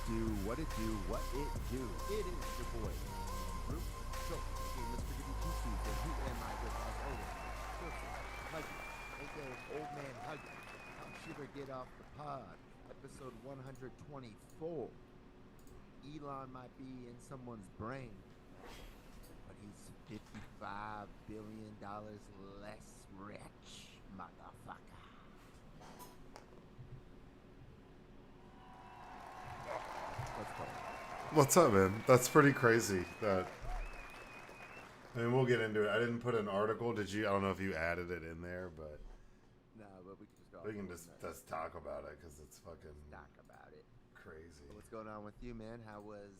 what it do, what it do. It is your boy, Bruce. So, okay, Mr. Gibby Tuesday, who am I with as always? Listen, Huggy, aka Old Man Huggy. How shiver get off the pod, episode 124. Elon might be in someone's brain, but he's $55 billion less rich, motherfucker. Let's go. What's up, man? That's pretty crazy. I mean, we'll get into it. I didn't put an article. Did you? I don't know if you added it in there, but No, but we can just go. we can just talk about it because it's fucking talk about it. crazy. So what's going on with you, man? How was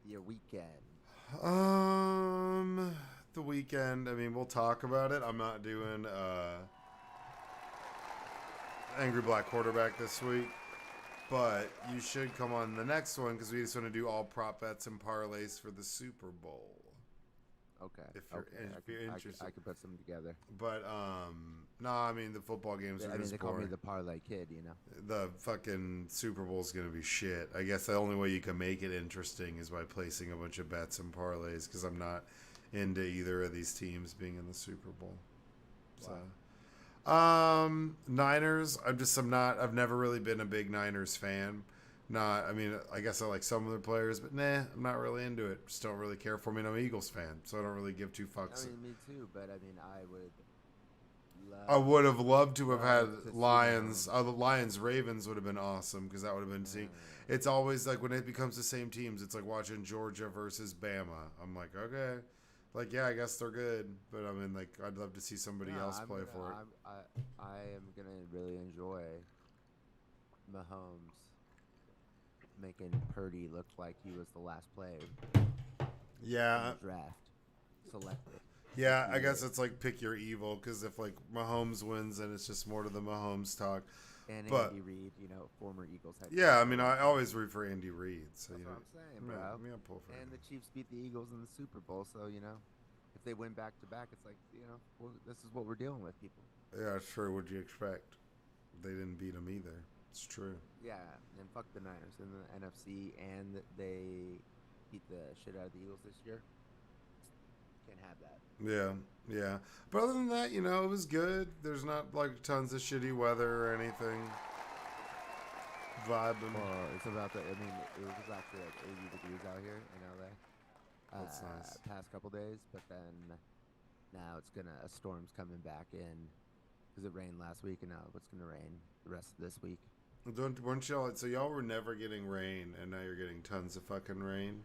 your weekend? The weekend. I mean, we'll talk about it. I'm not doing Angry Black Quarterback this week, but you should come on the next one because we just want to do all prop bets and parlays for the Super Bowl. Okay. If you're interested, I could put some together. But no, I mean the football games are just they call me boring. the parlay kid, you know. The fucking Super Bowl's gonna be shit. I guess the only way you can make it interesting is by placing a bunch of bets and parlays because I'm not into either of these teams being in the Super Bowl. Wow. So, Niners. I've never really been a big Niners fan. I mean, I guess I like some of their players, but nah, I'm not really into it. Just don't really care for me. And I'm an Eagles fan, so I don't really give two fucks. I mean, me too, but I mean, I would have loved to have to had see Lions. The Lions Ravens would have been awesome because that would have been seeing. It's always like when it becomes the same teams. It's like watching Georgia versus Bama. I'm like, okay, like yeah, I guess they're good, but I mean, like I'd love to see somebody else play for it. I am gonna really enjoy Mahomes making Purdy look like he was the last player Yeah, in the draft selected. yeah. I guess it's like pick your evil because if like Mahomes wins, then it's just more to the Mahomes talk. And But- Andy Reid, former Eagles head Yeah, coach. I mean, I always root for Andy Reid. So That's you what know, I'm saying, yeah, bro. I mean, I'll pull for And him. the Chiefs beat the Eagles in the Super Bowl, so if they win back to back, it's like well, this is what we're dealing with, people. Yeah, sure. What'd you expect? They didn't beat him either. It's true. Yeah, and fuck the Niners in the NFC, and they beat the shit out of the Eagles this year. Can't have that. Yeah, yeah. But other than that, it was good. There's not like tons of shitty weather or anything. Vibing. Well, it's about it was actually like 80 degrees out here in LA. That's nice. Past couple days, but then now a storm's coming back in because it rained last week, and now it's gonna rain the rest of this week. Weren't y'all? So y'all were never getting rain, and now you're getting tons of fucking rain.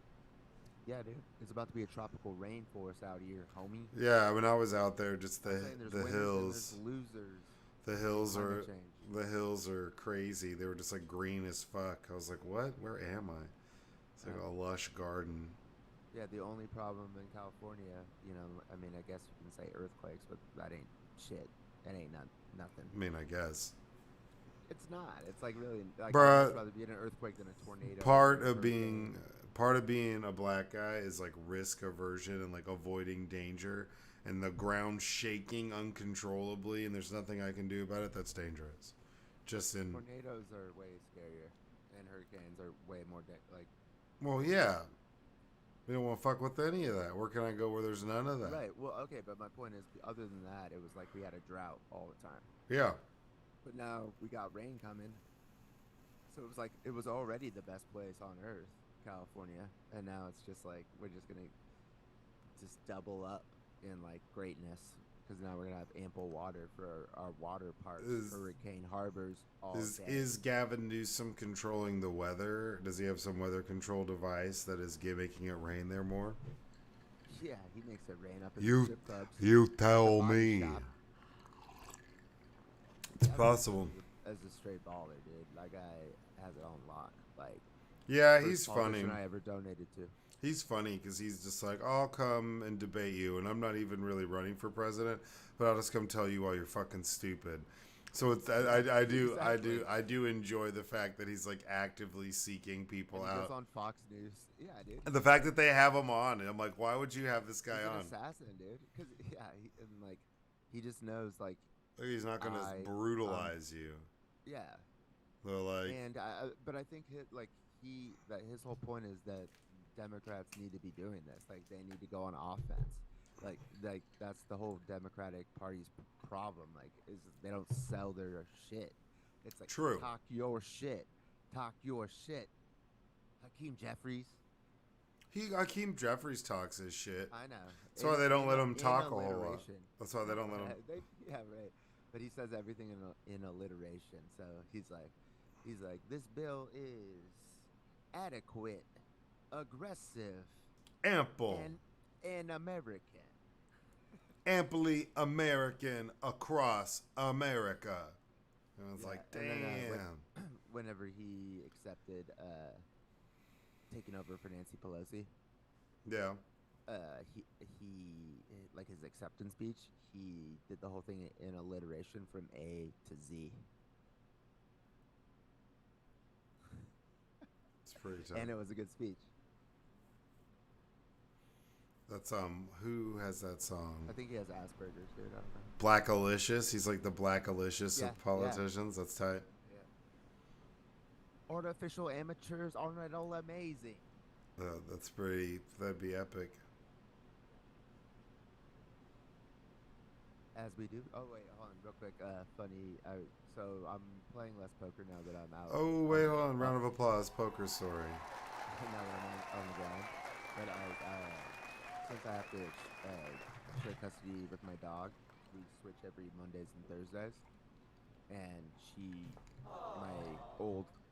Yeah, dude, it's about to be a tropical rainforest out here, homie. Yeah, when I was out there, just I'm saying there's the winners hills. and there's losers. The hills are Climate change. the hills are crazy. They were just like green as fuck. I was like, what? Where am I? It's like a lush garden. Yeah, the only problem in California, I guess you can say earthquakes, but that ain't shit. That ain't nothing. I mean, I guess. It's not. It's like really, like, Bruh, I'd rather be in an earthquake than a tornado. Part or of a being hurricane. a black guy is like risk aversion and like avoiding danger, and the ground shaking uncontrollably, and there's nothing I can do about it. That's dangerous. Tornadoes are way scarier, and hurricanes are way more Well, yeah. We don't want to fuck with any of that. Where can I go where there's none of that? Right. Well, okay, but my point is, other than that, it was like we had a drought all the time. Yeah. But now we got rain coming. So it was like it was already the best place on earth, California, and now it's just like we're just gonna just double up in like greatness because now we're gonna have ample water for our water parks, hurricane harbors. Is Gavin Newsom controlling the weather? Does he have some weather control device that is making it rain there more? Yeah, he makes it rain up in You- the strip clubs. You tell the body me. shop. It's Gavin possible. As a straight baller, dude, that guy has it on lock. Like, Yeah, first he's funny. politician I ever donated to. He's funny because he's just like, I'll come and debate you, and I'm not even really running for president, but I'll just come tell you why you're fucking stupid. So it's, I do enjoy the fact that he's like actively seeking people And he out. goes on Fox News. Yeah, dude. And the fact that they have him on, and I'm like, why would you have this guy He's an on? assassin, dude. Because he just knows like He's not going to brutalize you. yeah. They're like, And but I think that his whole point is that Democrats need to be doing this. Like they need to go on offense. Like that's the whole Democratic Party's problem. Like is they don't sell their shit. It's like True. talk your shit, talk your shit. Hakeem Jeffries. Hakeem Jeffries talks his shit. I know. That's why they don't let him In talk a whole lot. alliteration. That's why they don't let him. Yeah, right. But he says everything in alliteration. So he's like, this bill is adequate, aggressive, Ample. and American. Amply American across America. And I was like, damn. And then, whenever he accepted taking over for Nancy Pelosi, Yeah. he like his acceptance speech, he did the whole thing in alliteration from A to Z. It's pretty tough. And it was a good speech. That's who has that song? I think he has Asperger's, dude. I don't know. Blackalicious. He's like the Blackalicious Yeah, of politicians. That's tight. Yeah. Artificial amateurs aren't all amazing. That's pretty. That'd be epic. As we do. Oh wait, hold on, real quick. Funny. So I'm playing less poker now that I'm out. Oh wait, hold on. Round of applause. Poker story. Now that I'm on the ground, but since I have to share custody with my dog, we switch every Mondays and Thursdays. And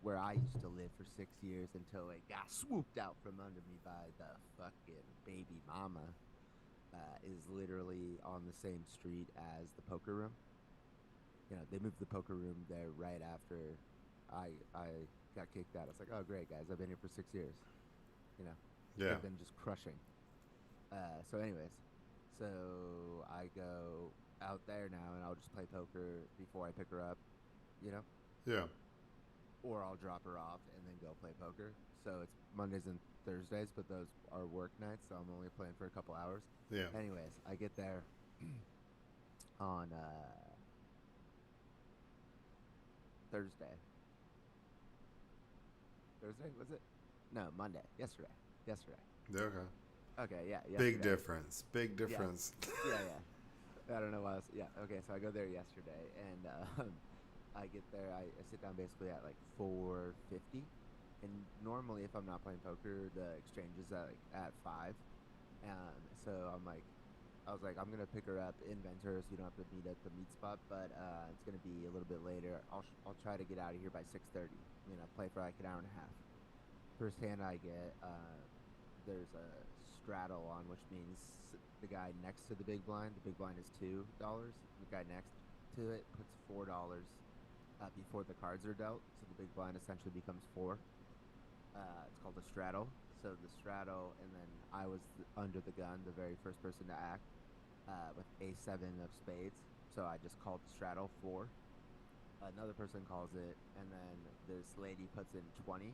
where I used to live for 6 years until it got swooped out from under me by the fucking baby mama, is literally on the same street as the poker room. You know, they moved the poker room there right after I got kicked out. I was like, oh great guys, I've been here for 6 years. You know, Yeah. I've been just crushing. So anyways, so I go out there now and I'll just play poker before I pick her up, you know? Yeah. Or I'll drop her off and then go play poker. So it's Mondays and Thursdays, but those are work nights, so I'm only playing for a couple hours. Yeah. Anyways, I get there on Thursday. Thursday, was it? No, Monday. Yesterday. Okay. Okay, yeah. Big yesterday. difference. Big difference. Yeah. I don't know why. Okay, so I go there yesterday, and I get there. I sit down basically at like 4:50, and normally if I'm not playing poker, the exchange is at 5. So I was like, I'm gonna pick her up in Ventura, so you don't have to meet at the meet spot, but it's gonna be a little bit later. I'll try to get out of here by 6:30. You know, play for like an hour and a half. First hand I get, there's a straddle on, which means the guy next to the big blind is $2. The guy next to it puts $4 before the cards are dealt, so the big blind essentially becomes 4. It's called a straddle. So the straddle, and then I was under the gun, the very first person to act, with A7 of spades. So I just called straddle 4. Another person calls it, and then this lady puts in 20,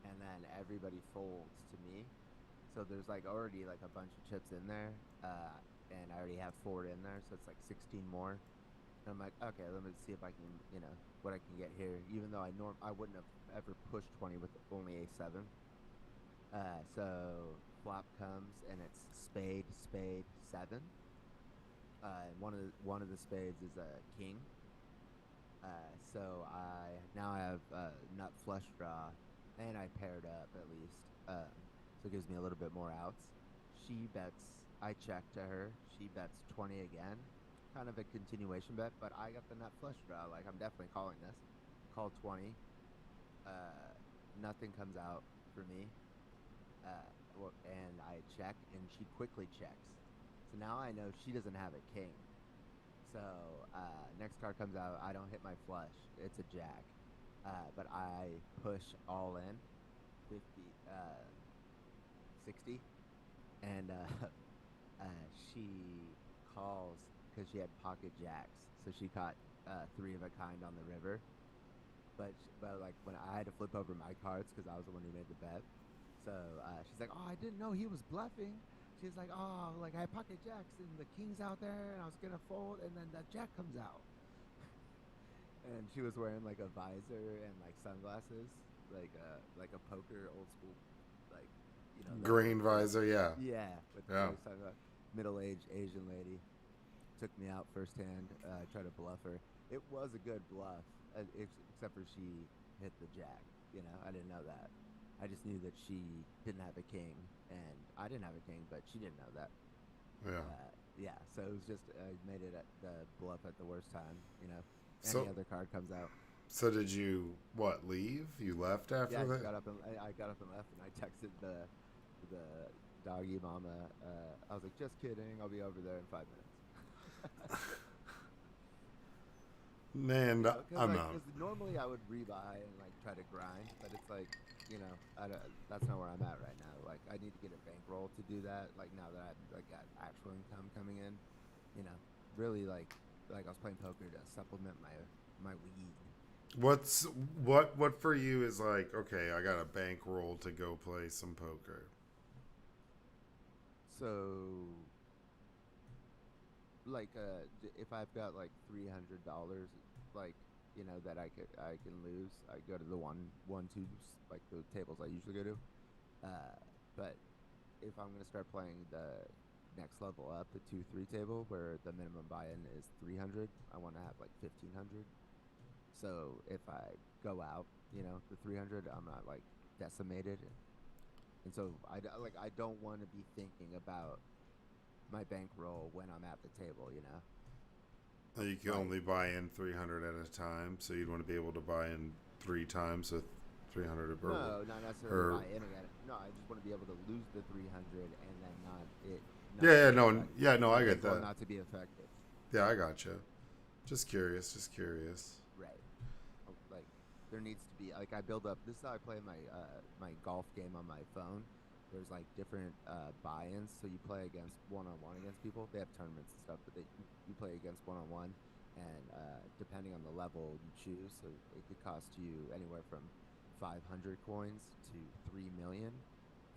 and then everybody folds to me. So there's like already like a bunch of chips in there, and I already have 4 in there, so it's like 16 more. And I'm like, okay, let me see if I can, you know, what I can get here. Even though I wouldn't have ever pushed 20 with only A7. So flop comes and it's spade 7. And one of the spades is a king. So I have nut flush draw, and I paired up at least. So it gives me a little bit more outs. She bets. I check to her. She bets 20 again. Kind of a continuation bet, but I got the nut flush draw. Like, I'm definitely calling this. Call 20. Nothing comes out for me. And I check, and she quickly checks. So now I know she doesn't have a king. So next card comes out. I don't hit my flush. It's a jack. But I push all in. 50, 60. And she calls because she had pocket jacks. So she caught 3 of a kind on the river. But like when I had to flip over my cards because I was the one who made the bet. So she's like, oh, I didn't know he was bluffing. She's like, oh, like I had pocket jacks and the king's out there and I was gonna fold and then the jack comes out. And she was wearing like a visor and like sunglasses. like a poker old school, like Green visor, yeah. yeah. But Yeah. I was talking about middle-aged Asian lady took me out firsthand. Tried to bluff her. It was a good bluff, except for she hit the jack. I didn't know that. I just knew that she didn't have a king, and I didn't have a king, but she didn't know that. Yeah. Yeah, so it was just I made it at the bluff at the worst time. So Any other card comes out. so did you leave? You left after Yeah, that? I got up and left, and I texted the doggy mama. I was like, just kidding. I'll be over there in 5 minutes. Man, I'm not. Because normally I would rebuy and like try to grind, but it's like, that's not where I'm at right now. Like I need to get a bankroll to do that. Like now that I've like got actual income coming in, really like I was playing poker to supplement my weed. What for you is like, okay, I got a bankroll to go play some poker. So like if I've got like $300, like that I can lose, I go to the one two, like the tables I usually go to. But if I'm gonna start playing the next level up, the 2-3 table where the minimum buy-in is 300, I want to have like 1,500. So if I go out, the 300, I'm not like decimated, and so I don't want to be thinking about my bankroll when I'm at the table. You can only buy in 300 at a time, so you'd want to be able to buy in 3 times with 300. No, not necessarily buy in again. No, I just want to be able to lose the 300 and then not it. Not Yeah, no, I get bankroll that. Not to be effective. Yeah, I gotcha. Just curious. Right. Like there needs to be like I build up. This is how I play my golf game on my phone. There's like different buy-ins, so you play against one-on-one against people. They have tournaments and stuff, but you play against one-on-one, and depending on the level you choose, so it could cost you anywhere from 500 coins to 3 million,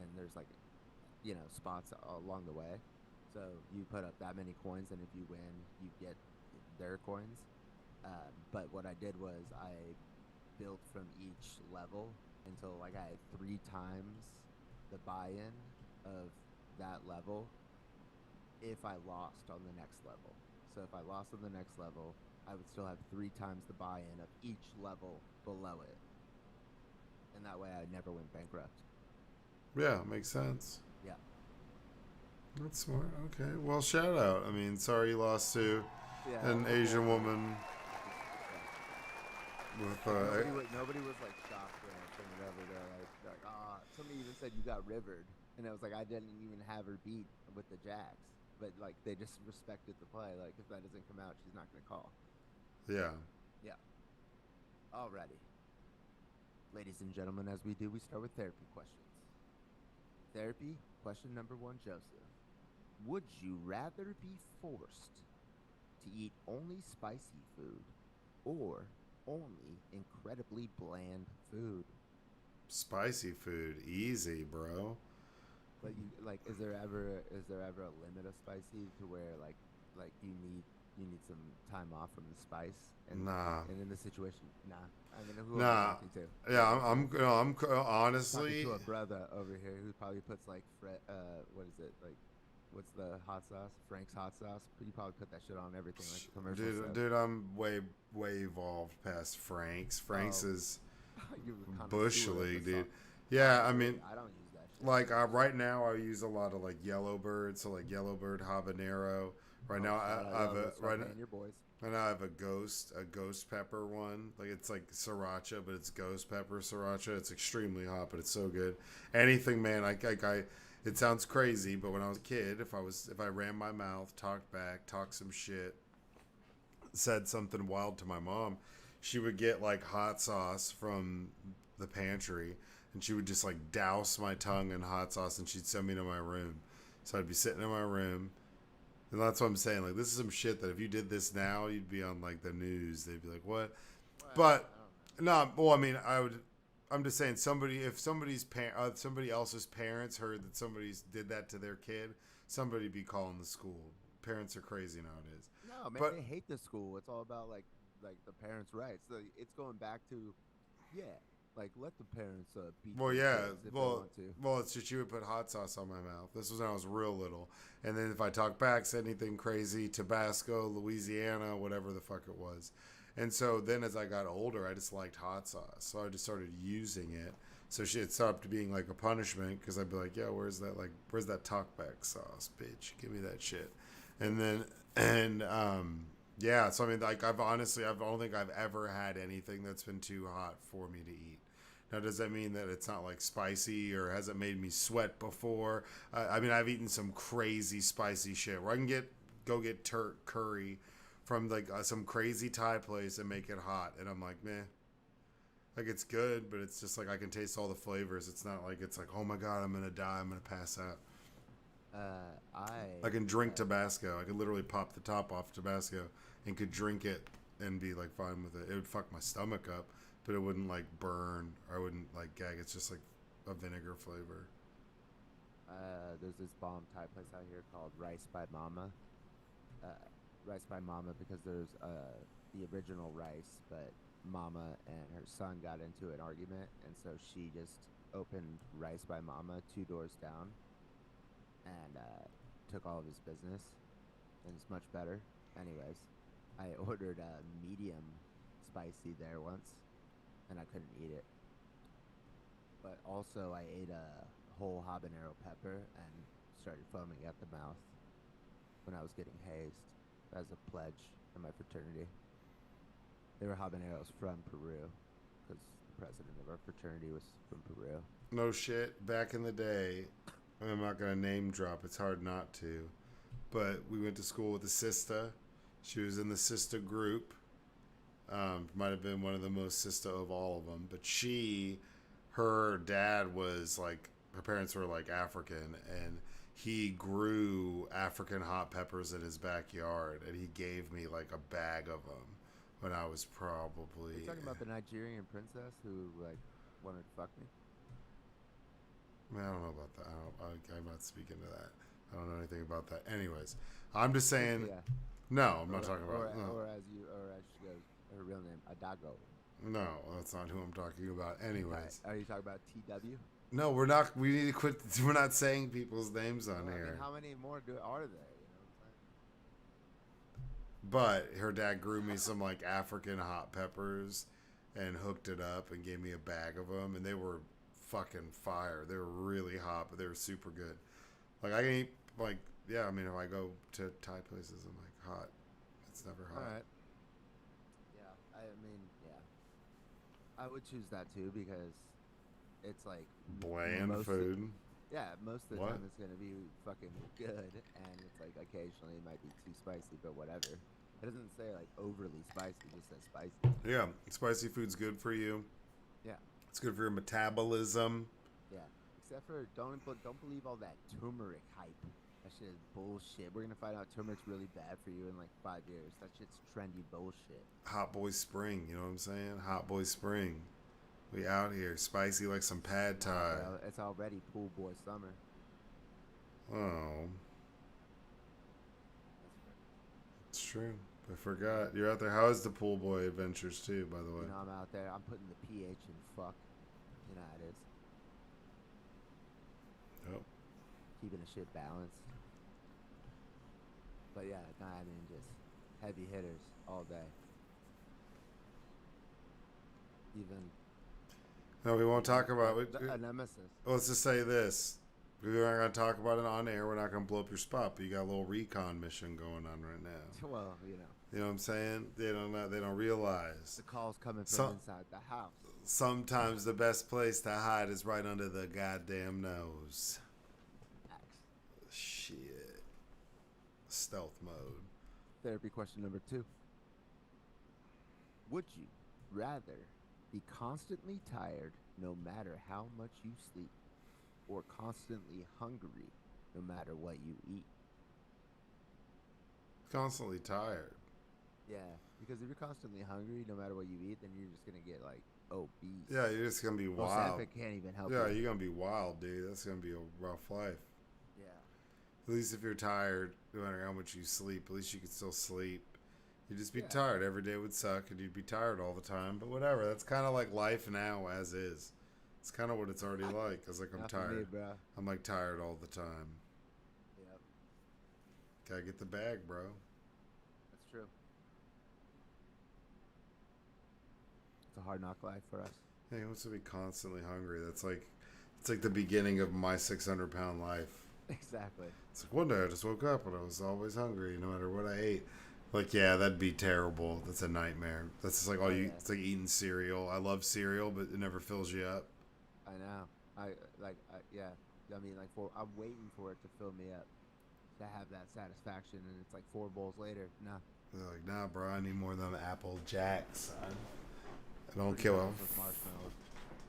and there's like spots along the way. So you put up that many coins, and if you win, you get their coins. But what I did was I built from each level until like I had 3 times the buy-in of that level if I lost on the next level. So if I lost on the next level, I would still have 3 times the buy-in of each level below it. And that way I never went bankrupt. Yeah, makes sense. Yeah. That's smart. Okay. Well, shout out. I mean, sorry you lost to an Asian woman. With nobody was like shocked or anything, whatever. They're like, somebody even said you got rivered, and it was like I didn't even have her beat with the jacks, but like they just respected the play. Like if that doesn't come out, she's not gonna call. Yeah. Yeah. Alrighty, ladies and gentlemen, as we do, we start with therapy questions. Therapy question number 1, Joseph. Would you rather be forced to eat only spicy food or only incredibly bland food? Spicy food, easy, bro. But is there ever a limit of spicy to where like you need some time off from the spice? And, Nah. And in this situation, nah. I mean, who am I Nah. talking to? Yeah, I'm honestly. Talking to a brother over here who probably puts like what is it like? What's the hot sauce? Frank's hot sauce. You probably put that shit on everything like the commercial stuff. Dude, I'm way evolved past Frank's. Frank's is Bush League, dude. Yeah, I mean, I don't use that shit. like right now I use a lot of like Yellowbird, so like Yellowbird habanero. Right now I have a right now. Your boys. And I have a ghost pepper one. Like it's like sriracha, but it's ghost pepper sriracha. It's extremely hot, but it's so good. Anything, man. It sounds crazy, but when I was a kid, if I ran my mouth, talked back, talked some shit, said something wild to my mom, she would get like hot sauce from the pantry, and she would just like douse my tongue in hot sauce, and she'd send me to my room. So I'd be sitting in my room. And that's what I'm saying. Like, this is some shit that if you did this now, you'd be on, like, the news. They'd be like, what? But, no, well, I mean, I'm just saying, if somebody else's parents heard that somebody did that to their kid, somebody'd be calling the school. Parents are crazy nowadays. No, man, they hate the school. It's all about, like the parents' rights. So it's going back to, Like, let the parents beat Well, their yeah. kids if they Well, want to. it's just you would put hot sauce on my mouth. This was when I was real little. And then if I talk back, said anything crazy, Tabasco, Louisiana, whatever the fuck it was. And so then as I got older, I just liked hot sauce. So I just started using it. So it stopped being like a punishment because I'd be like, yeah, where's that talkback sauce, bitch? Give me that shit. And then, yeah, so I mean, like, I don't think I've ever had anything that's been too hot for me to eat. Now, does that mean that it's not like spicy or has it made me sweat before? I mean, I've eaten some crazy spicy shit where I can go get Turk curry from like some crazy Thai place and make it hot, and I'm like, meh. Like it's good, but it's just like I can taste all the flavors. It's not like it's like, oh my god, I'm gonna die, I'm gonna pass out. I can drink Tabasco. I could literally pop the top off Tabasco and could drink it and be like fine with it. It would fuck my stomach up, but it wouldn't like burn or I wouldn't like gag. It's just like a vinegar flavor. There's this bomb Thai place out here called Rice by Mama. Rice by Mama because there's the original Rice, but Mama and her son got into an argument, and so she just opened Rice by Mama 2 doors down and took all of his business, and it's much better. Anyways, I ordered a medium spicy there once, and I couldn't eat it. But also, I ate a whole habanero pepper and started foaming at the mouth when I was getting hazed as a pledge in my fraternity. They were habaneros from Peru because the president of our fraternity was from Peru. No shit. Back in the day, I'm not gonna name drop. It's hard not to, but we went to school with a sister. She was in the sister group. Might have been one of the most sister of all of them, but her dad was like, her parents were like African, and he grew African hot peppers in his backyard, and he gave me like a bag of them when I was probably. You're talking about the Nigerian princess who like wanted to fuck me? I don't know about that. I'm not speaking to that. I don't know anything about that. Anyways, I'm just saying. Yeah. No, I'm not talking about. Or as she goes, her real name, Adago. No, that's not who I'm talking about. Anyways. Are you talking about TW? No, we're not. We need to quit. We're not saying people's names on here. I mean, how many more are there? You know what I'm saying? But her dad grew me some like African hot peppers and hooked it up and gave me a bag of them, and they were fucking fire. They were really hot, but they were super good. Like I can eat like, yeah, I mean if I go to Thai places I'm like hot. It's never hot. All right. Yeah, I mean, yeah. I would choose that too because it's like Bland food. Most of the What? time it's gonna be fucking good, and it's like occasionally it might be too spicy, but whatever. It doesn't say like overly spicy; it just says spicy. Yeah, spicy food's good for you. Yeah, It's good for your metabolism. yeah. Except for don't believe all that turmeric hype. That shit is bullshit. We're gonna find out turmeric's really bad for you in like 5 years. That shit's trendy bullshit. Hot boy spring, you know what I'm saying? Hot boy spring. We out here, spicy like some pad thai. Well, it's already pool boy summer. Oh, it's true. I forgot. You're out there. How is the pool boy adventures too, by the way? You know, I'm out there. I'm putting the pH in fuck. You know how it is. Oh. Keeping the shit balanced. But yeah, nah, I mean just heavy hitters all day. Even No, we won't talk about it. a nemesis. Let's just say this. We're not going to talk about it on air. We're not going to blow up your spot, but you got a little recon mission going on right now. Well, you know. You know what I'm saying? They don't realize. The call's coming from inside the house. Sometimes the best place to hide is right under the goddamn nose. Shit. Stealth mode. Therapy question number 2. Would you rather be constantly tired no matter how much you sleep, or constantly hungry no matter what you eat? Constantly tired. Yeah, because if you're constantly hungry no matter what you eat, then you're just gonna get like obese. Yeah, you're just going to be wild. Ozempic can't even help Yeah, you. you're going to be wild, dude. That's going to be a rough life. Yeah. At least if you're tired, no matter how much you sleep, at least you can still sleep You'd just be tired. Every day would suck, and you'd be tired all the time. But whatever. That's kind of like life now, as is. It's kind of what it's already like. Cause like I'm Not for tired. me, bro. I'm like tired all the time. Yep, Gotta get the bag, bro. that's true. It's a hard knock life for us. Hey, who wants to be constantly hungry? It's like the beginning of my 600-pound life. Exactly. It's like one day I just woke up and I was always hungry, no matter what I ate. Like, yeah, that'd be terrible. That's a nightmare. That's just like all you. It's like eating cereal. I love cereal, but it never fills you up. I know. Yeah. I mean, like, I'm waiting for it to fill me up to have that satisfaction, and it's like 4 bowls later. Nah. They're like, nah, bro, I need more than Apple Jacks, son. I don't Fruity kill Pebbles them. with marshmallows.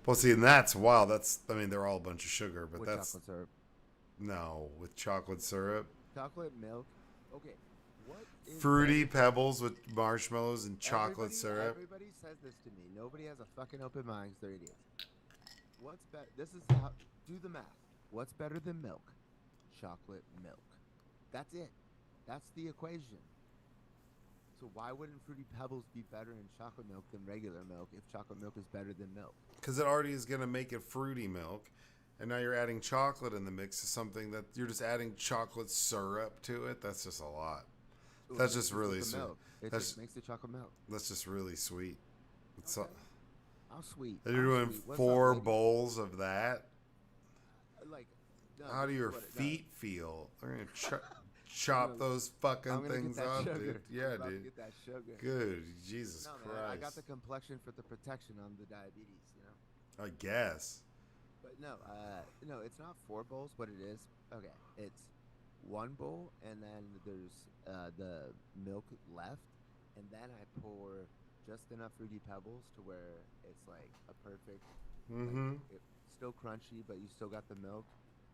Well, see, and that's wild. I mean, they're all a bunch of sugar, but With that's chocolate syrup. no with chocolate syrup. Chocolate milk. Okay. What is Fruity better? Pebbles with marshmallows and chocolate syrup. Everybody says this to me. Nobody has a fucking open mind 'cause they're idiots. What's better? This is how. Do the math. What's better than milk? Chocolate milk. That's it. That's the equation. So why wouldn't Fruity Pebbles be better in chocolate milk than regular milk if chocolate milk is better than milk? Because it already is going to make it fruity milk. And now you're adding chocolate in the mix to something that you're just adding chocolate syrup to it. That's just a lot. Ooh, That's it just mixes really with the sweet. milk. It That's just makes the chocolate milk. that's just really sweet. It's Okay. How sweet. and you're How doing sweet. What's 4 up, lady? bowls of that. Like, no, How do this is your what it does. feet feel? They're gonna chop gonna- those fucking I'm gonna things get that off, sugar. dude. I'm Yeah, about to dude. get that sugar. Good, Jesus No, Christ. man, I got the complexion for the protection on the diabetes, you know. I guess. But no, it's not 4 bowls. What it is? Okay, it's 1 bowl, and then there's the milk left, and then I pour just enough Fruity Pebbles to where it's like a perfect. Mm-hmm. It's still crunchy, but you still got the milk.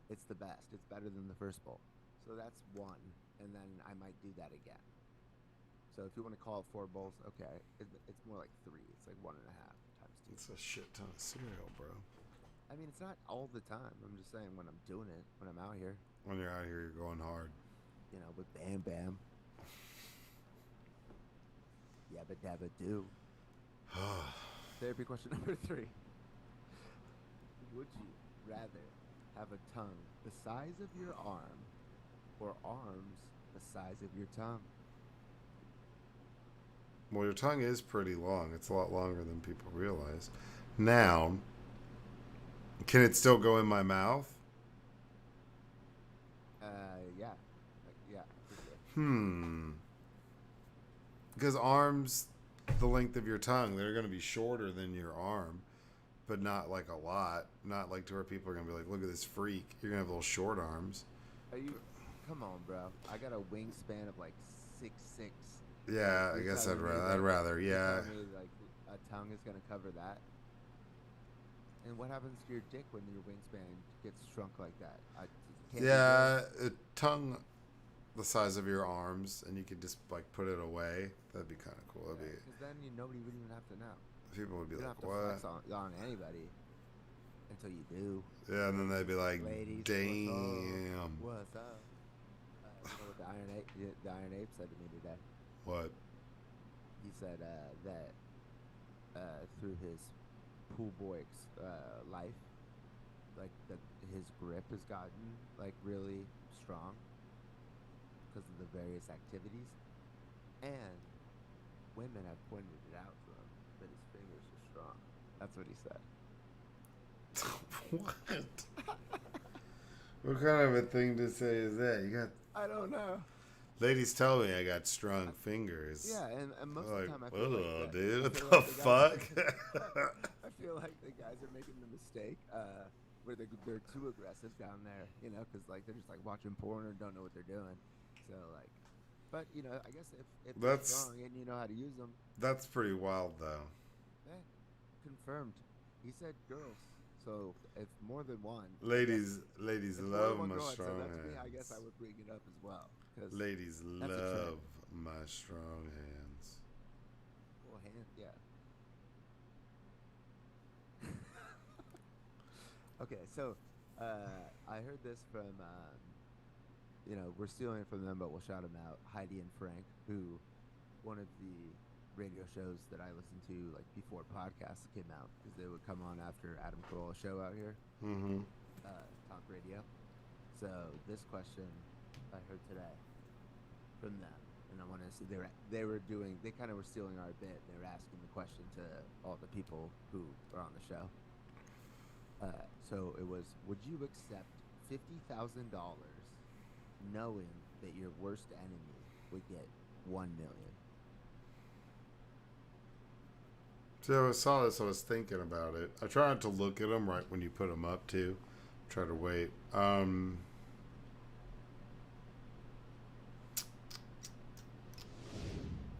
It's the best. It's better than the first bowl. So that's 1, and then I might do that again. So if you want to call it 4 bowls, okay, it's more like 3. It's like 1.5 times 2. It's a shit ton of cereal, bro. I mean, it's not all the time. I'm just saying when I'm doing it, when I'm out here, When you're out here, you're going hard. you know, with Bam Bam. Yabba dabba do. Therapy question number 3. Would you rather have a tongue the size of your arm or arms the size of your tongue? Well, your tongue is pretty long. It's a lot longer than people realize. Now, can it still go in my mouth? Yeah. Yeah. For sure. Because arms, the length of your tongue, they're going to be shorter than your arm, but not like a lot. Not like to where people are going to be like, look at this freak. You're going to have little short arms. Are you? Come on, bro. I got a wingspan of like 6'6". Yeah, I You're guess telling me I'd rather, you're yeah. telling me, like, a tongue is gonna cover that. And what happens to your dick when your wingspan gets shrunk like that? Can't be Yeah, a tongue the size of your arms, and you could just like put it away. That'd be kind of cool. That'd be. Because then nobody would even have to know. People would be You don't like, have to flex "What?" on anybody until you do. Yeah, and then they'd be like, Ladies, "Damn, what's up? You know what the Iron Ape said to me today? what?" He said that through his pool boy life, like his grip has gotten like really strong because of the various activities, and women have pointed it out to him that his fingers are strong. That's what he said. What? What kind of a thing to say is that? You got I don't know. ladies tell me I got strong fingers. Yeah, and most Like, of the time I feel like "Ugh, that, dude, I what feel the like fuck?" I feel like the guys are making the mistake where they're too aggressive down there, you know, because like they're just like watching porn or don't know what they're doing. So like, but you know, I guess if they're That's- strong and you know how to use them, That's pretty wild, though. confirmed. He said girls. So if more than one, Ladies if more than love one my girl had strong said that to me, hands. I guess I would bring it up as well. 'Cause Ladies that's a trend. love my strong hands. Well, hand, yeah. Okay, so I heard this from, we're stealing it from them, but we'll shout them out. Heidi and Frank, who one of the radio shows that I listened to like before podcasts came out because they would come on after Adam Carolla's show out here, Mm-hmm. talk radio. So this question I heard today from them, and I want to see they kind of were stealing our bit. They were asking the question to all the people who are on the show. So it was, would you accept $50,000 knowing that your worst enemy would get 1 million? So I saw this. I was thinking about it. I try not to look at them right when you put them up too. Try to wait.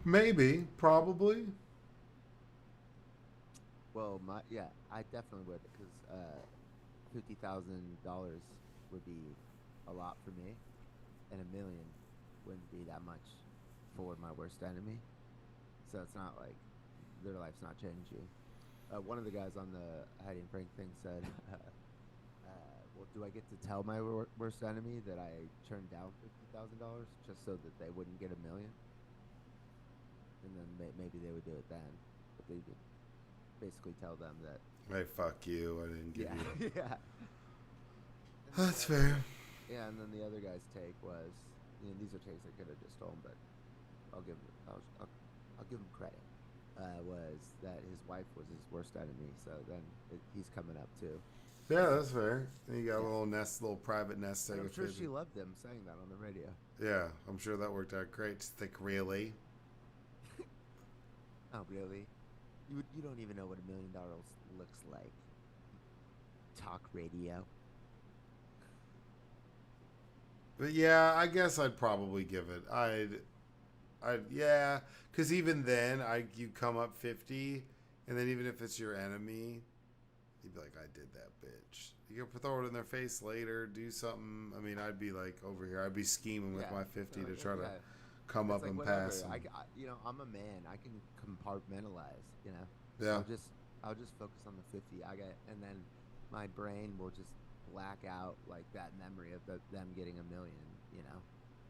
Maybe, probably. Well, I definitely would because $50,000 would be a lot for me, and 1 million wouldn't be that much for my worst enemy. So it's not like their life's not changing. One of the guys on the Heidi and Frank thing said, "Well, do I get to tell my worst enemy that I turned down $50,000 just so that they wouldn't get 1 million?" And then maybe they would do it then, but they would basically tell them that. Hey, fuck you! I didn't give you. Yeah. That's fair. Yeah, and then the other guy's take was, these are takes I could have just stolen, but I'll give him credit. Was that his wife was his worst enemy? So then he's coming up too. Yeah, that's fair. You got a little private nest egg. I'm sure she loved him saying that on the radio. Yeah, I'm sure that worked out great. Think really? Oh, really? You don't even know what $1 million looks like. Talk radio. But yeah, I guess I'd probably give it. Yeah, because even then, you come up 50, and then even if it's your enemy, you'd be like, I did that bitch. You can throw it in their face later, do something. I mean, I'd be like over here. I'd be scheming with my 50 to try to come up and pass them. I'm a man. I can compartmentalize. Yeah. So I'll just focus on the 50. And then my brain will just black out like that memory of them getting 1 million.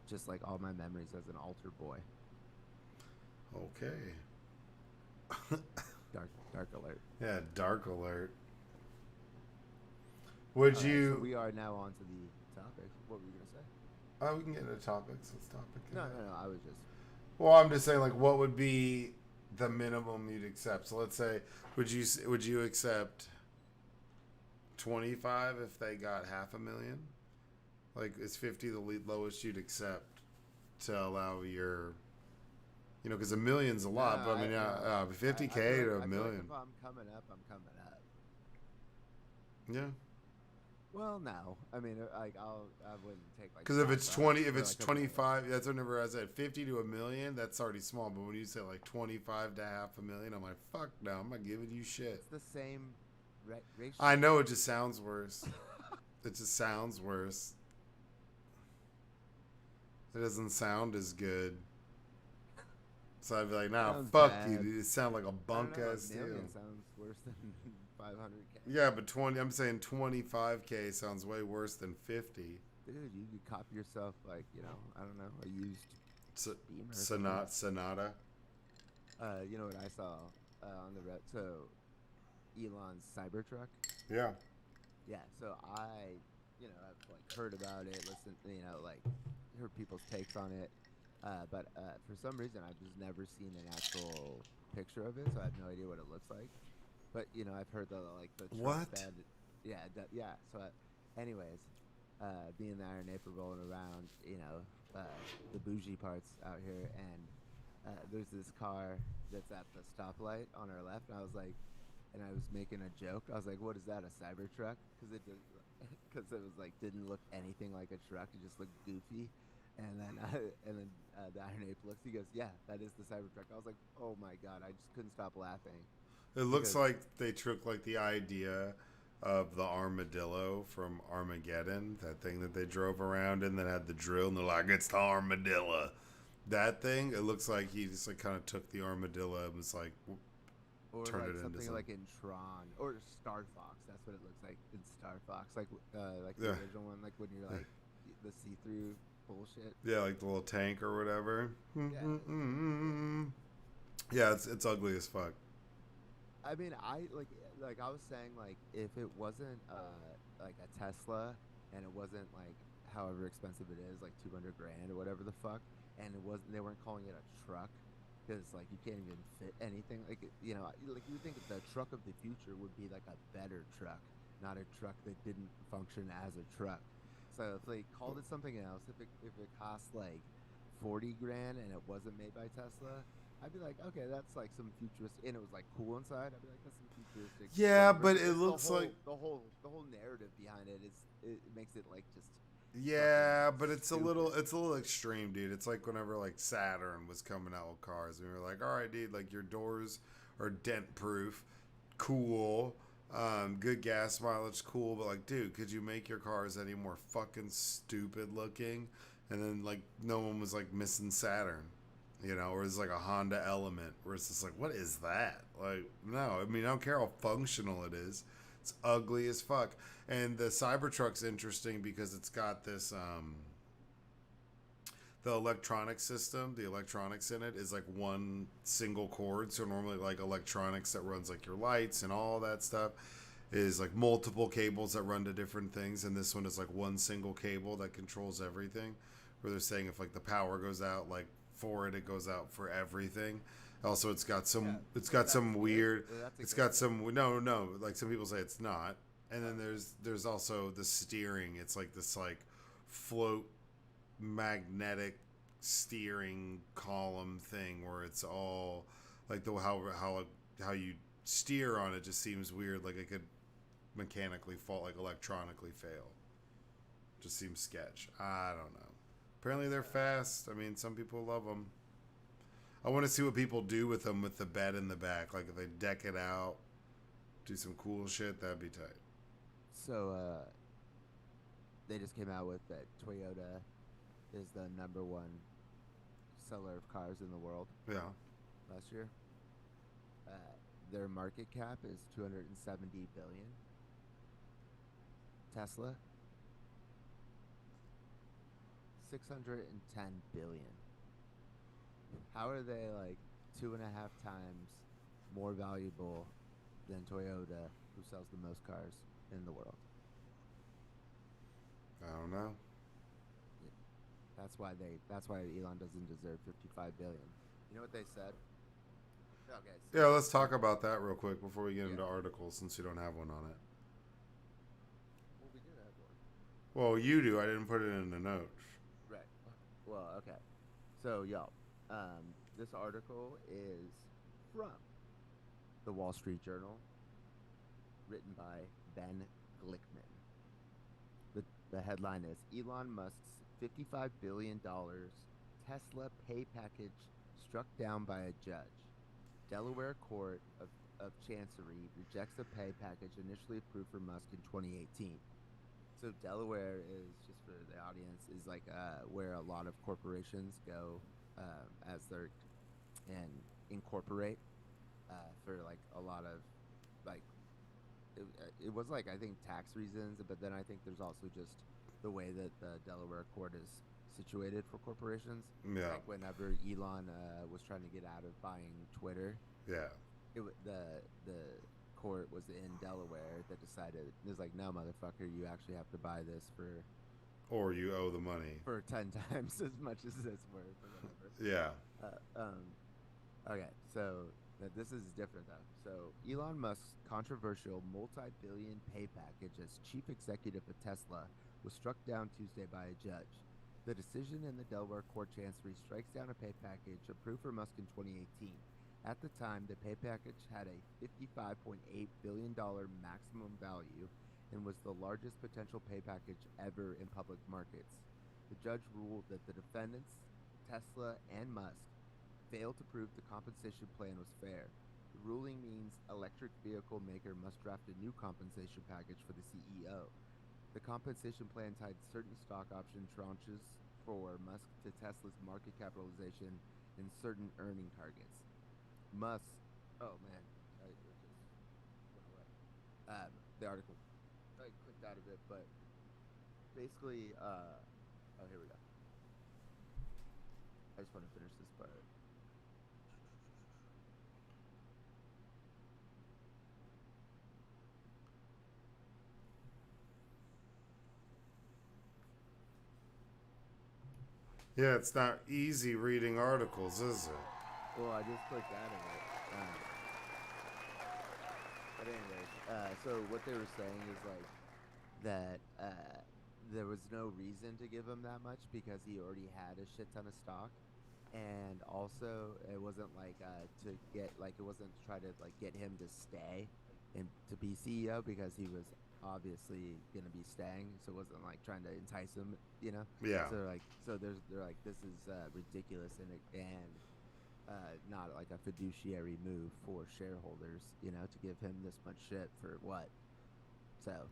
Just like all my memories as an altar boy. Okay. Dark alert. Yeah, dark alert. Would you? So we are now on to the topics. What were you gonna say? Oh, we can get into topics. Let's topic. No. I was just. Well, I'm just saying, like, what would be the minimum you'd accept? So let's say, would you accept 25 if they got $500,000? Like, is 50 the lowest you'd accept to allow your, because $1 million's a lot, but I mean, 50K to $1 million. If I'm coming up, I'm coming up. Yeah. Well, no. I mean, I wouldn't take like. Because if it's 25, that's whenever I said 50 to $1 million, that's already small. But when you say like 25 to $500,000, I'm like, fuck no, I'm not giving you shit. It's the same ratio. I know, it just sounds worse. It just sounds worse. It doesn't sound as good. So I'd be like, nah, fuck bad. You. It sounds like a bunk ass deal. Sounds worse than 500K. Yeah, but I'm saying 25K sounds way worse than 50. Dude, you could copy yourself like, I don't know, a used Beamer. Sonata. You know what I saw on the road? So, ELONS Cybertruck. Yeah. Yeah. So I've like heard about it, listened, heard people's takes on it. But for some reason, I've just never seen an actual picture of it, so I have no idea what it looks like. But I've heard the what? bed. Yeah. So, anyways, being there in April, rolling around, the bougie parts out here, and there's this car that's at the stoplight on our left, and I was like, and I was making a joke. I was like, "What is that? A Cybertruck?" Because it was like didn't look anything like a truck. It just looked goofy. And then the Iron Ape looks. He goes, "Yeah, that is the Cybertruck." I was like, "Oh my god!" I just couldn't stop laughing. It looks like they took like the idea of the armadillo from Armageddon, that thing that they drove around in that had the drill, and they're like, "It's the armadillo." That thing, it looks like he just like kind of took the armadillo and was like, or turned like it into something like in Tron or Star Fox. That's what it looks like in Star Fox, like the original one, like when you're like the see-through bullshit. Yeah, like the little tank or whatever. Yeah. Yeah, it's ugly as fuck. I mean, like I was saying, like if it wasn't like a Tesla and it wasn't like however expensive it is, like 200 grand or whatever the fuck, and they weren't calling it a truck because like you can't even fit anything. Like like you would think the truck of the future would be like a better truck, not a truck that didn't function as a truck. So if they called it something else, if it cost like 40 grand and it wasn't made by Tesla, I'd be like, okay, that's like some futuristic, and it was like cool inside. I'd be like, that's some futuristic, Yeah, whatever. but But it like looks like the whole narrative behind it is it makes it like just yeah, fucking but stupid. it's a little extreme, dude. It's like whenever like Saturn was coming out with cars, and we were like, all right, dude, like your doors are dent proof, cool, good gas mileage, cool, but like, dude, could you make your cars any more fucking stupid looking? And then like no one was like missing Saturn, or it's like a Honda Element, where it's just like, what is that? Like, no, I mean, I don't care how functional it is. It's ugly as fuck. And the Cybertruck's interesting because it's got this the electronic system, the electronics in it is like one single cord. So normally like electronics that runs like your lights and all that stuff is like multiple cables that run to different things, and this one is like one single cable that controls everything. Where they're saying if like the power goes out like for it goes out for everything. Also, Yeah, it's but got that's some good. weird, That's a it's good got thing. some no, like some people say it's not. And then there's also the steering. It's like this like float magnetic steering column thing where it's all like the how you steer on it just seems weird. Like it could mechanically fault, like electronically fail. Just seems sketch. I don't know. Apparently they're fast. I mean, some people love them. I want to see what people do with them with the bed in the back. Like if they deck it out, do some cool shit, that'd be tight. So they just came out with that Toyota is the number one seller of cars in the world Yeah. last year. Uh, their market cap is 270 billion. Tesla 610 billion. How are they like two and a half times more valuable than Toyota, who sells the most cars in the world? I don't know. Yeah, That's why Elon doesn't deserve 55 billion. You know what they said? Okay, so Yeah, let's talk about that real quick before we get yeah. into articles since you don't have one on it. Well, we did have one. Well, you do. I didn't put it in the notes. Right. Well, okay. So, y'all, this article is from the Wall Street Journal, written by Ben Glickman. The headline is Elon Musk's $55 billion Tesla pay package struck down by a judge. Delaware Court of Chancery rejects a pay package initially approved for Musk in 2018. So Delaware is, just for the audience, is like where a lot of corporations go as they're and incorporate for like a lot of like it was like I think tax reasons, but then I think there's also just the way that the Delaware court is situated for corporations. Yeah. Like whenever Elon was trying to get out of buying Twitter, Yeah. the court was in Delaware that decided it was like, no, motherfucker, you actually have to buy this Or you owe the money. for 10 times as much as it's worth or whatever. Yeah. Okay, so this is different though. So Elon Musk's controversial multi-billion pay package as chief executive of Tesla was struck down Tuesday by a judge. The decision in the Delaware Court Chancery strikes down a pay package approved for Musk in 2018. At the time, the pay package had a $55.8 billion maximum value and was the largest potential pay package ever in public markets. The judge ruled that the defendants, Tesla and Musk, failed to prove the compensation plan was fair. The ruling means electric vehicle maker must draft a new compensation package for the CEO. The compensation plan tied certain stock option tranches for Musk to Tesla's market capitalization and certain earning targets. Musk, oh man, it just went away. The article, I clicked out of it, but basically, oh, here we go. I just want to finish this part. Yeah, it's not easy reading articles, is it? Well, I just clicked out of it. But anyways, so what they were saying is like that there was no reason to give him that much because he already had a shit ton of stock, and also it wasn't like to get like it wasn't to try to like get him to stay and to be CEO because he was obviously gonna be staying, so it wasn't like trying to entice him, you know. Yeah. They're like this is ridiculous and not like a fiduciary move for shareholders, you know, to give him this much shit for what? So,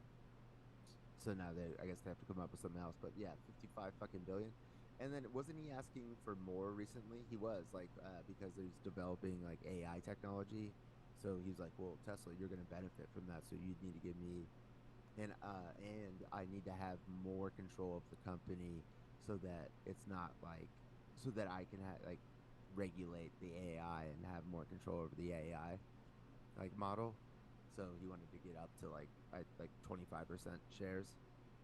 so now I guess they have to come up with something else. But yeah, 55 fucking billion. And then wasn't he asking for more recently? He was like because he's developing like AI technology. So he's like, well, Tesla, you're gonna benefit from that. So you need to give me and I need to have more control of the company so that it's not like so that I can like regulate the AI and have more control over the AI like model. So he wanted to get up to like 25% shares,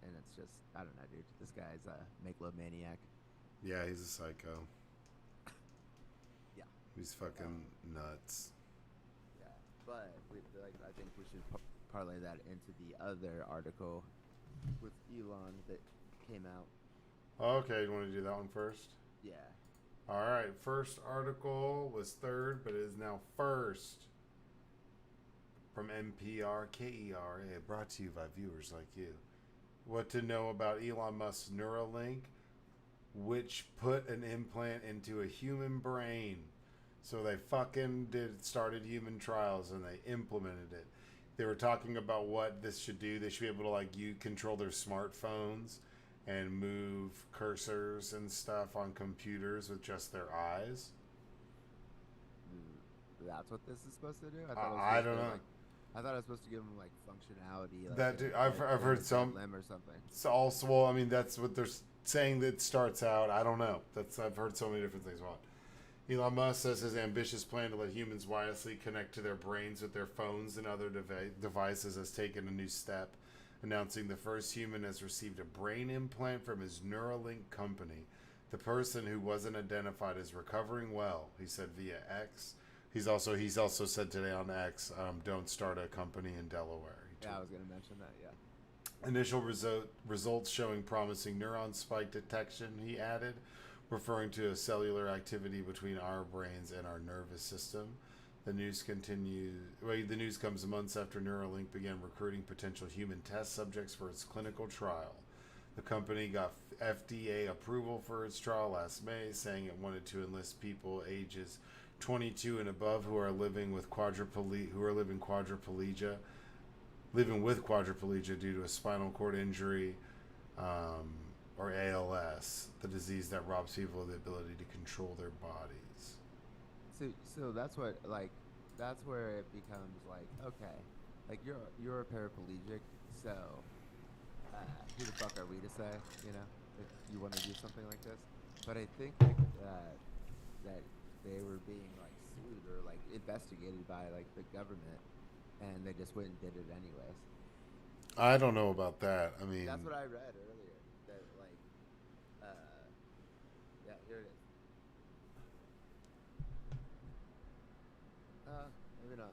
and it's just I don't know, dude. This guy's a megalomaniac. Yeah, he's a psycho. Yeah, He's fucking nuts. yeah. But I think we should parlay that into the other article with Elon that came out. Okay, you want to do that one first? Yeah. All right, first article was third, but it is now first. From NPR, KERA, brought to you by viewers like you. What to know about Elon Musk's Neuralink, which put an implant into a human brain. So they fucking started human trials and they implemented it. They were talking about what this should do. They should be able to like you control their smartphones and move cursors and stuff on computers with just their eyes. That's what this is supposed to do. I don't know. I thought I was supposed to give him like functionality. Like That dude, I've heard some limb or something. It's also, well, I mean, that's what they're saying that starts out. I don't know. I've heard so many different things about it. Elon Musk says his ambitious plan to let humans wirelessly connect to their brains with their phones and other devices has taken a new step, announcing the first human has received a brain implant from his Neuralink company. The person, who wasn't identified, is recovering well, he said via X. He's also said today on X, don't start a company in Delaware. Yeah, I was going to mention that, yeah. Initial results showing promising neuron spike detection, he added, referring to a cellular activity between our brains and our nervous system. The news comes months after Neuralink began recruiting potential human test subjects for its clinical trial. The company got FDA approval for its trial last May, saying it wanted to enlist people ages 22 and above who are living with quadriplegia due to a spinal cord injury, or ALS, the disease that robs people of the ability to control their bodies. So that's what that's where it becomes like, okay, like you're a paraplegic, so who the fuck are we to say, you know, if you want to do something like this? But I think like that they were being like sued or like investigated by like the government, and they just went and did it anyways. I don't know about that. I mean, That's what I read earlier. That like, yeah, here it is. Maybe not.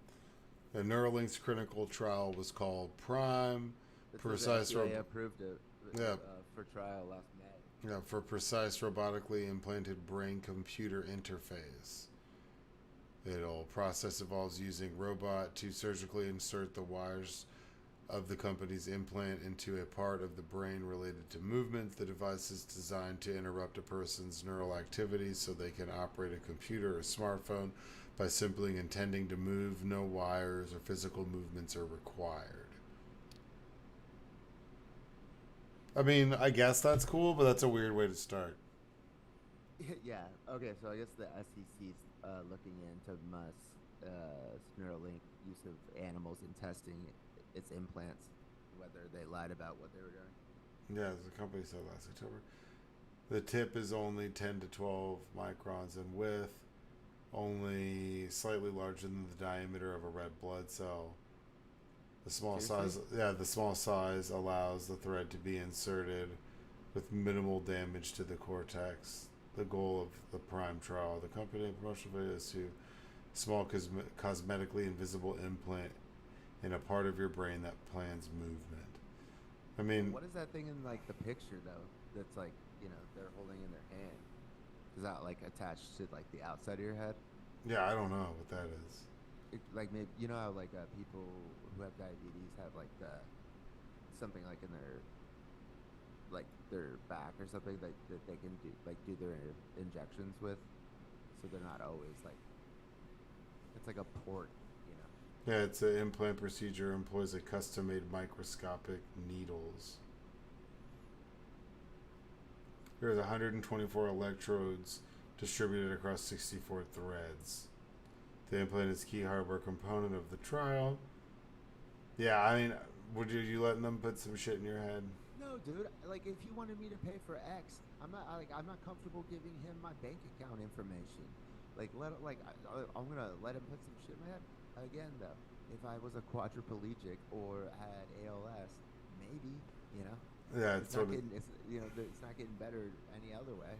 the Neuralink's clinical trial was called Prime. It Precise says FDA approved it. Yeah. For trial last May. Yeah, for precise robotically implanted brain-computer interface. Process involves using robot to surgically insert the wires of the company's implant into a part of the brain related to movement. The device is designed to interrupt a person's neural activities so they can operate a computer or smartphone by simply intending to move. No wires or physical movements are required. I mean, I guess that's cool, but that's a weird way to start. Yeah. Okay. So I guess the SEC's looking into Musk's Neuralink use of animals in testing its implants, whether they lied about what they were doing. Yeah, as the company said last October. The tip is only 10 to 12 microns in width, only slightly larger than the diameter of a red blood cell. The small size allows the thread to be inserted with minimal damage to the cortex. The goal of the Prime trial, the company promotional video, is to small cosmetically invisible implant in a part of your brain that plans movement. I mean, what is that thing in like the picture though? That's like, you know, they're holding in their hand. Is that like attached to like the outside of your head? yeah, I don't know what that is. Like maybe you know how like people who have diabetes have like something like in their back or something that they can do their injections with, so they're not always like it's like a port, you know. Yeah, it's an implant procedure, employs a custom-made microscopic needles. There's 124 electrodes distributed across 64 threads. The implant is key hardware component of the trial. Yeah, I mean, would you letting them put some shit in your head? No, dude. Like, if he wanted me to pay for X, I'm not comfortable giving him my bank account information. Like, I'm gonna let him put some shit in my head. Again, though, if I was a quadriplegic or had ALS, maybe, you know. Yeah, it's not getting better any other way.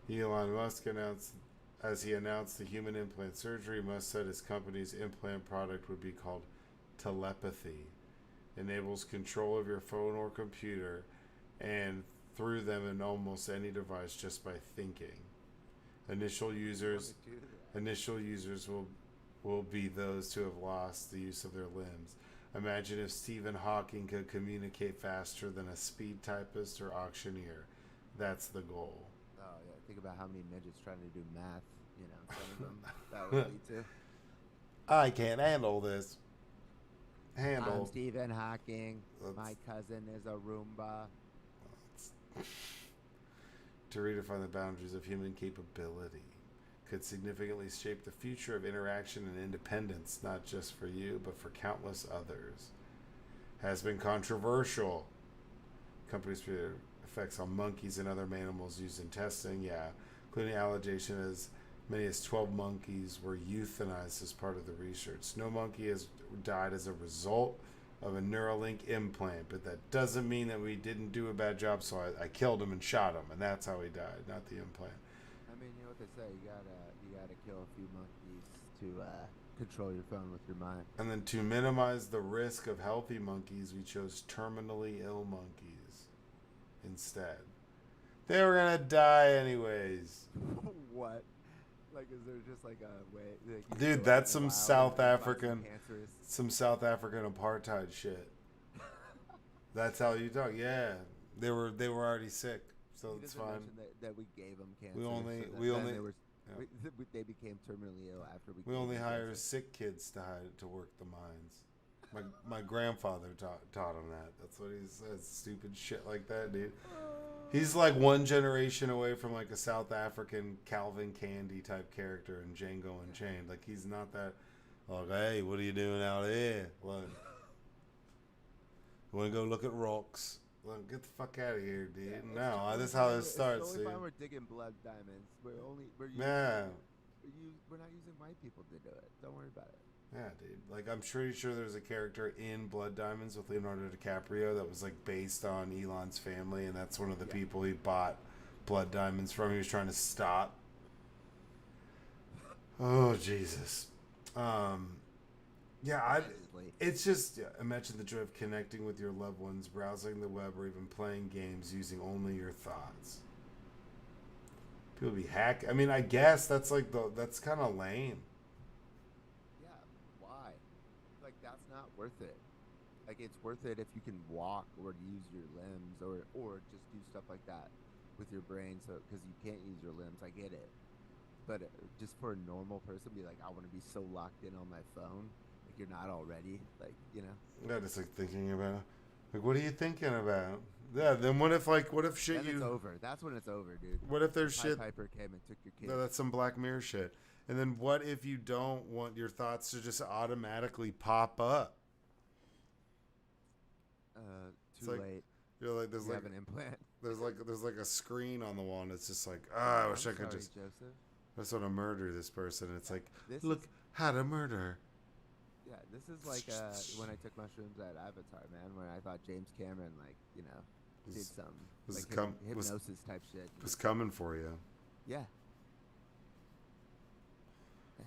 Elon Musk announced, as he announced the human implant surgery, Musk said his company's implant product would be called telepathy. Enables control of your phone or computer and through them in almost any device just by thinking. Initial users will be those who have lost the use of their limbs. Imagine if Stephen Hawking could communicate faster than a speed typist or auctioneer. That's the goal. Oh yeah, think about how many midgets trying to do math, you know, in front of them. That would lead to. I can't handle this. I'm Stephen Hawking. My cousin is a Roomba. To redefine the boundaries of human capability could significantly shape the future of interaction and independence, not just for you, but for countless others. Has been controversial. Companies' effects on monkeys and other animals used in testing, including allegation as many as 12 monkeys were euthanized as part of the research. No monkey has died as a result of a Neuralink implant, but that doesn't mean that we didn't do a bad job, so I killed him and shot him, and that's how he died, not the implant. I mean, you know what they say, you gotta kill a few monkeys to control your phone with your mind. And then to minimize the risk of healthy monkeys, we chose terminally ill monkeys instead. They were gonna die anyways. What? Like, is there just like a way? Like, dude, that's some South African apartheid shit. That's how you talk. Yeah, they were already sick, so it's fine. That we gave them cancer. They became terminally ill after we. We only hire sick kids to work the mines. My grandfather taught him that. That's what he says. Stupid shit like that, dude. He's like one generation away from like a South African Calvin Candy type character in Django Unchained. Like, he's not that. Like, hey, what are you doing out here? Like, you want to go look at rocks? Like, get the fuck out of here, dude. Yeah, no, that's how this starts, dude. The only time we're digging blood diamonds, we're not using white people to do it. Don't worry about it. Yeah, dude. Like, I'm pretty sure there's a character in Blood Diamonds with Leonardo DiCaprio that was, like, based on Elon's family, and that's one of the people he bought Blood Diamonds from. He was trying to stop. Oh, Jesus. It's just, imagine the joy of connecting with your loved ones, browsing the web, or even playing games using only your thoughts. People be hack. I mean, I guess that's, like, that's kind of lame. That's not worth it. Like, it's worth it if you can walk or use your limbs or just do stuff like that with your brain. So, because you can't use your limbs, I get it. But just for a normal person, be like, I want to be so locked in on my phone. Like, you're not already. Like, you know. Yeah, just like thinking about. Like, what are you thinking about? Yeah. Then what if shit then it's over. That's when it's over, dude. What if there's shit? Piper came and took your kid. No, that's some Black Mirror shit. And then what if you don't want your thoughts to just automatically pop up? Too late. You're like, you have an implant. there's like a screen on the wall, and it's just like, I wish I could sorry, just. Joseph. I just want to murder this person. It's like, This look, is, how to murder. yeah, this is like when I took mushrooms at Avatar, man. When I thought James Cameron, like, did Was- some was like com- was- hypnosis type shit. Was coming for you, Yeah.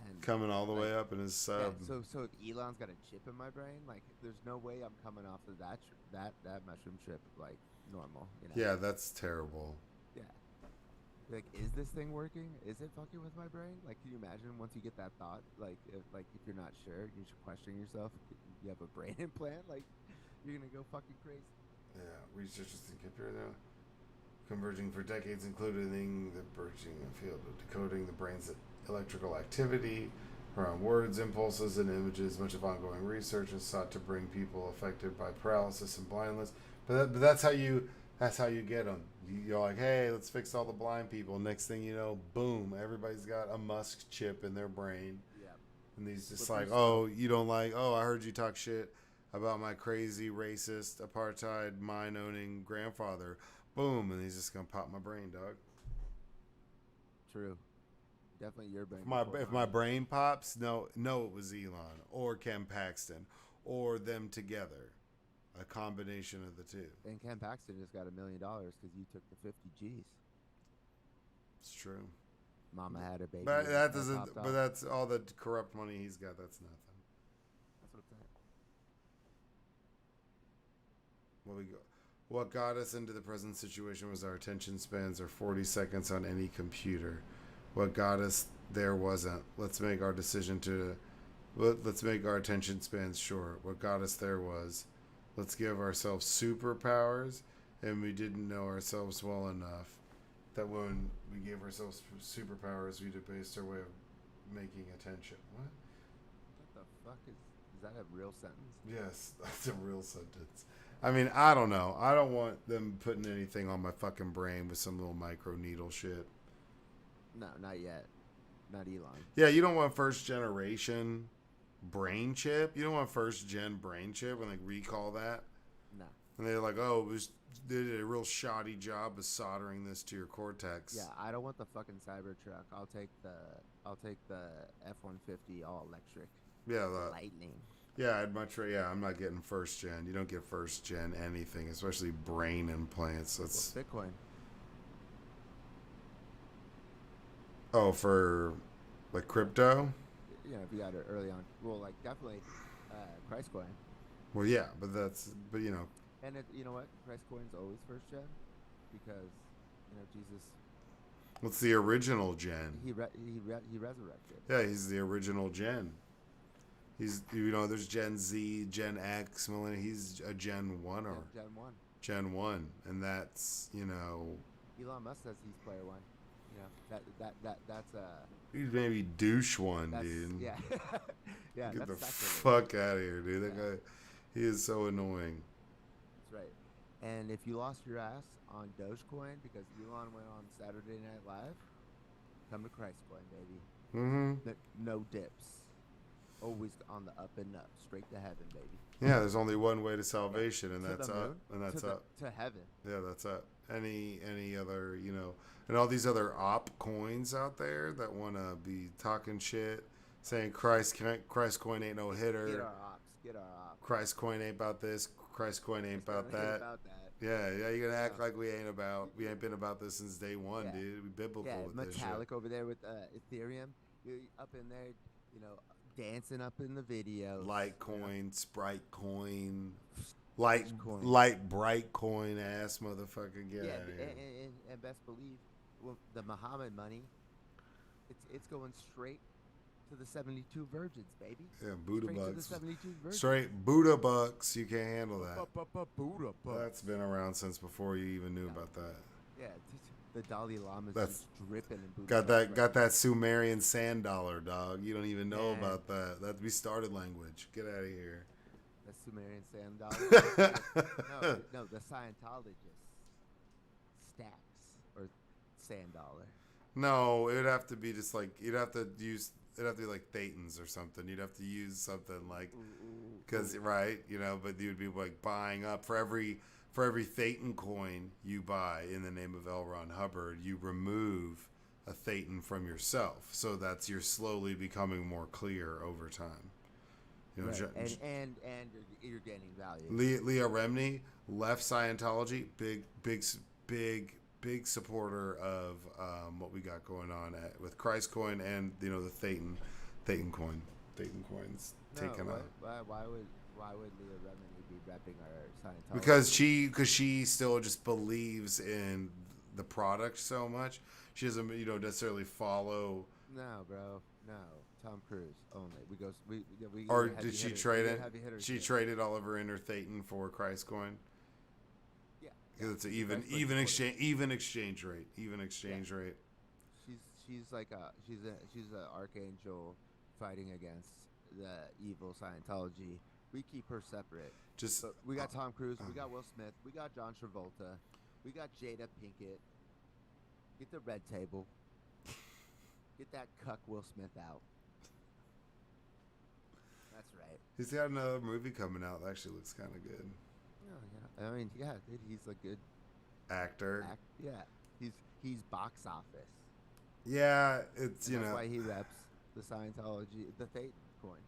And coming all the like, way up in his yeah, sub. so if Elon's got a chip in my brain, like, there's no way I'm coming off of that mushroom trip like normal. Yeah, that's terrible. Yeah. Like, is this thing working? Is it fucking with my brain? Like, can you imagine once you get that thought? Like, if you're not sure, you should question yourself. You have a brain implant. Like, you're gonna go fucking crazy. Yeah, researchers in computer converging for decades, including the burgeoning field of decoding the brain's electrical activity around words, impulses, and images. Much of ongoing research has sought to bring people affected by paralysis and blindness. But that's how you get them. You're like, hey, let's fix all the blind people. Next thing you know, boom, everybody's got a Musk chip in their brain. Yeah. And he's just Slippery like, slope. oh, you don't like, oh, I heard you talk shit about my crazy, racist, apartheid, mine-owning grandfather. Boom, and he's just going to pop my brain, dog. True. Definitely your brain. If my brain pops, no, it was Elon or Ken Paxton or them together. A combination of the two. And Ken Paxton just got $1 million because you took the 50 G's. It's true. Mama had her baby. But and that popped doesn't. off. But that's all the corrupt money he's got. That's nothing. That's what I'm saying. What got us into the present situation was our attention spans are 40 seconds on any computer. What got us there wasn't. Let's make our attention spans short. What got us there was, let's give ourselves superpowers, and we didn't know ourselves well enough that when we gave ourselves superpowers, we debased our way of making attention. What? What the fuck is that a real sentence? Yes, that's a real sentence. I mean, I don't know. I don't want them putting anything on my fucking brain with some little micro needle shit. No, not yet. Not Elon. Yeah, you don't want first generation brain chip. You don't want first gen brain chip when they recall that. No. And they're like, oh, they did a real shoddy job of soldering this to your cortex. Yeah, I don't want the fucking Cybertruck. I'll take the F-150 all electric. Yeah, Lightning. yeah, I'd much rather. Yeah, I'm not getting first gen. You don't get first gen anything, especially brain implants. That's Bitcoin. for like crypto. If you got it early on. Well, like, definitely Christ coin. Well, yeah, but And you know what? Christ coin's always first gen because Jesus. what's the original gen? He resurrected. Yeah, he's the original gen. He's there's Gen Z, Gen X, millennial. He's a Gen 1 or Gen 1. Gen 1, and that's Elon Musk says he's player 1. That's he's maybe douche 1, that's, dude. yeah. Yeah, Get that's the sacrilege. fuck out of here, dude. That guy, he is so annoying. That's right. And if you lost your ass on Dogecoin because Elon went on Saturday Night Live, come to Christcoin, baby. Mm-hmm. No dips. Always on the up and up, straight to heaven, baby. Yeah, there's only one way to salvation, and To that's the up, moon, and that's up. to heaven. Yeah, that's up. Any other, and all these other op coins out there that want to be talking shit, saying Christ coin ain't no hitter. Get our ops. Christ coin ain't about this. Christ coin ain't about that. Yeah, you're gonna act like we ain't been about this since day one, Yeah. dude. We biblical Yeah, with this shit. Metallic over there with Ethereum. You're up in there, dancing up in the video. Litecoin, Sprite coin, Coin. light bright coin ass motherfucker. Get Yeah, out of here. and best believe, the Muhammad money, it's going straight to the 72 virgins, baby. Yeah, Buddha Straight to the bucks. 72 virgins. Straight Buddha bucks. You can't handle that. Buddha bucks. That's been around since before you even knew about that. Yeah, the Dalai Lama's That's- just dripping in Buddha Got bucks that Sumerian sand dollar, dog. You don't even know Man. about that. That we started language. Get out of here. The Sumerian sand dollar. no, the Scientologist stacks or sand dollar. No, it would have to be just like it'd have to be like Thetans or something. You'd have to use something like because right, but you'd be like buying up for every for every Thetan coin you buy in the name of L. Ron Hubbard, you remove a Thetan from yourself. So that's you're slowly becoming more clear over time. You know, right. And you're gaining value. Leah Remini left Scientology. Big supporter of what we got going on with Christ Coin and the Thetan coins taken off. Why would Leah Remini be repping our Scientology? Because she still just believes in the product so much. She doesn't necessarily follow. No, bro. No. Tom Cruise only. We Or did she trade it? She shit. traded all of her inner Thetan for Christ Coin. Yeah. Because it's an even exchange rate. She's like she's an archangel fighting against the evil Scientology. We keep her separate. But we got Tom Cruise, we got Will Smith, we got John Travolta, we got Jada Pinkett. Get the red table. Get that cuck Will Smith out. That's right. He's got another movie coming out that actually looks kind of good. Oh, yeah. I mean, yeah, dude, he's a good actor. Yeah, he's box office. Yeah, it's That's why he reps the Scientology, the Thetan coin.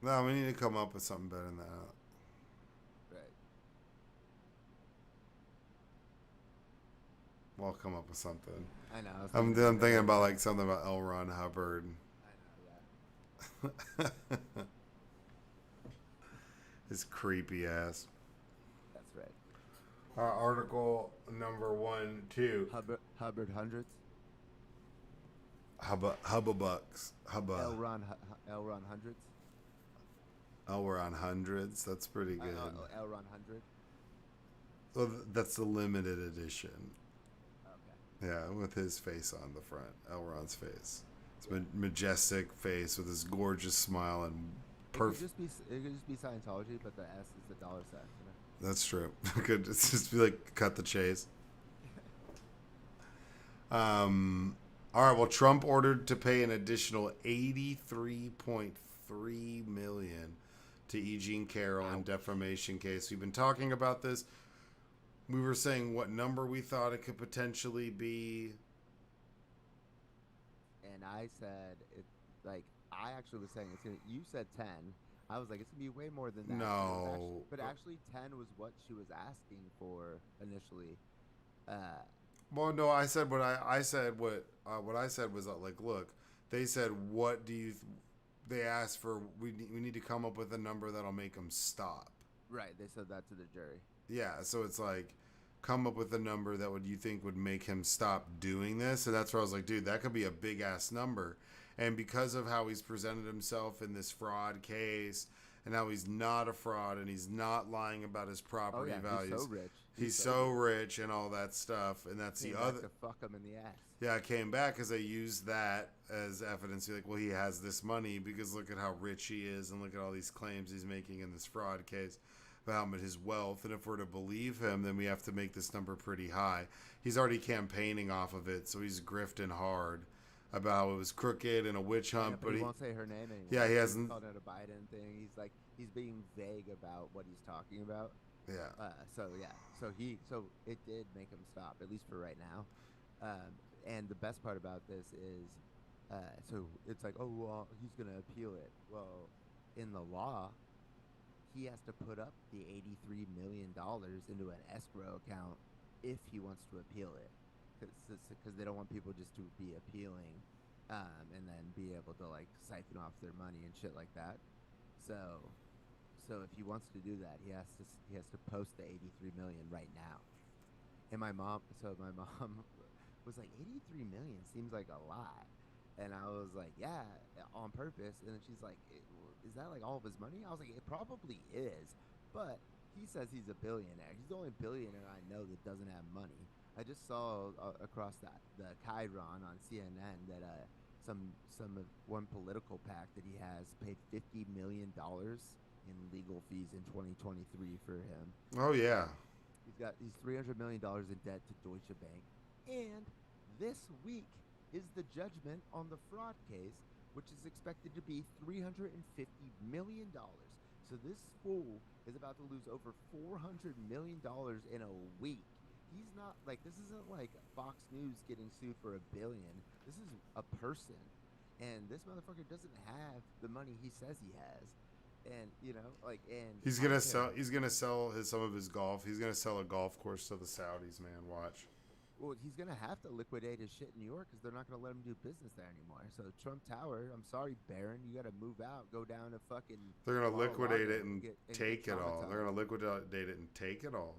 No, we need to come up with something better than that. Right. We'll come up with something. I know. I'm thinking about like something about L. Ron Hubbard. I know, yeah. His creepy ass. That's right. Article number 1, 2. Hubbard hundreds. Hubba bucks. L. Ron hundreds. L. Ron hundreds. That's pretty good. L. Ron 100. Well, that's the limited edition. Okay. Yeah, with his face on the front. L. Ron's face. It's a majestic face with his gorgeous smile and perfect. It could just be Scientology, but the S is the dollar sign. You know? That's true. It could just be like cut the chase. All right. Well, Trump ordered to pay an additional $83.3 million to E. Jean Carroll in defamation case. We've been talking about this. We were saying what number we thought it could potentially be. And I said I actually was saying you said 10. I was like, it's gonna be way more than that. No, but actually 10 was what she was asking for initially. Well, no, I said what I said. What I said was like, look, they said, what do you? They asked for we need to come up with a number that'll make them stop. Right, they said that to the jury. Yeah, so it's like, come up with a number that you think would make him stop doing this, and that's where I was like, dude, that could be a big ass number. And because of how he's presented himself in this fraud case, and how he's not a fraud, and he's not lying about his property values. He's so rich. He's so rich and all that stuff, and that's the other. To fuck him in the ass. Yeah, it came back because they used that as evidence. You're like, well, he has this money because look at how rich he is, and look at all these claims he's making in this fraud case about his wealth. And if we're to believe him, then we have to make this number pretty high. He's already campaigning off of it, so he's grifting hard about how it was crooked and a witch hunt. Yeah, but he won't say her name anymore. Yeah, he hasn't. He's called it a Biden thing. He's being vague about what he's talking about. Yeah. So it did make him stop, at least for right now. And the best part about this is, so it's like, oh well, he's gonna appeal it. Well, in the law, he has to put up the $83 million into an escrow account if he wants to appeal it, because they don't want people just to be appealing, and then be able to like siphon off their money and shit like that. So if he wants to do that, he has to post the $83 million right now. And my mom was like, 83 million seems like a lot. And I was like, yeah, on purpose. And then she's like, is that like all of his money? I was like, it probably is, but he says he's a billionaire. He's the only billionaire I know that doesn't have money. I just saw across the Chiron on CNN that one political PAC that he has paid $50 million in legal fees in 2023 for him. Oh yeah. He's $300 million in debt to Deutsche Bank, and this week is the judgment on the fraud case, which is expected to be $350 million. So this fool is about to lose over $400 million in a week. He's not like this isn't like Fox News getting sued for $1 billion. This is a person, and this motherfucker doesn't have the money he says he has, and and He's I gonna don't care. sell. He's gonna sell some of his golf. He's gonna sell a golf course to the Saudis. Man, watch. Well, he's gonna have to liquidate his shit in New York because they're not gonna let him do business there anymore. So Trump Tower, I'm sorry, Baron, you got to move out, go down to fucking They're gonna liquidate Mar-a-Lago it and and take get it all. They're traumatized. gonna liquidate it and take it all.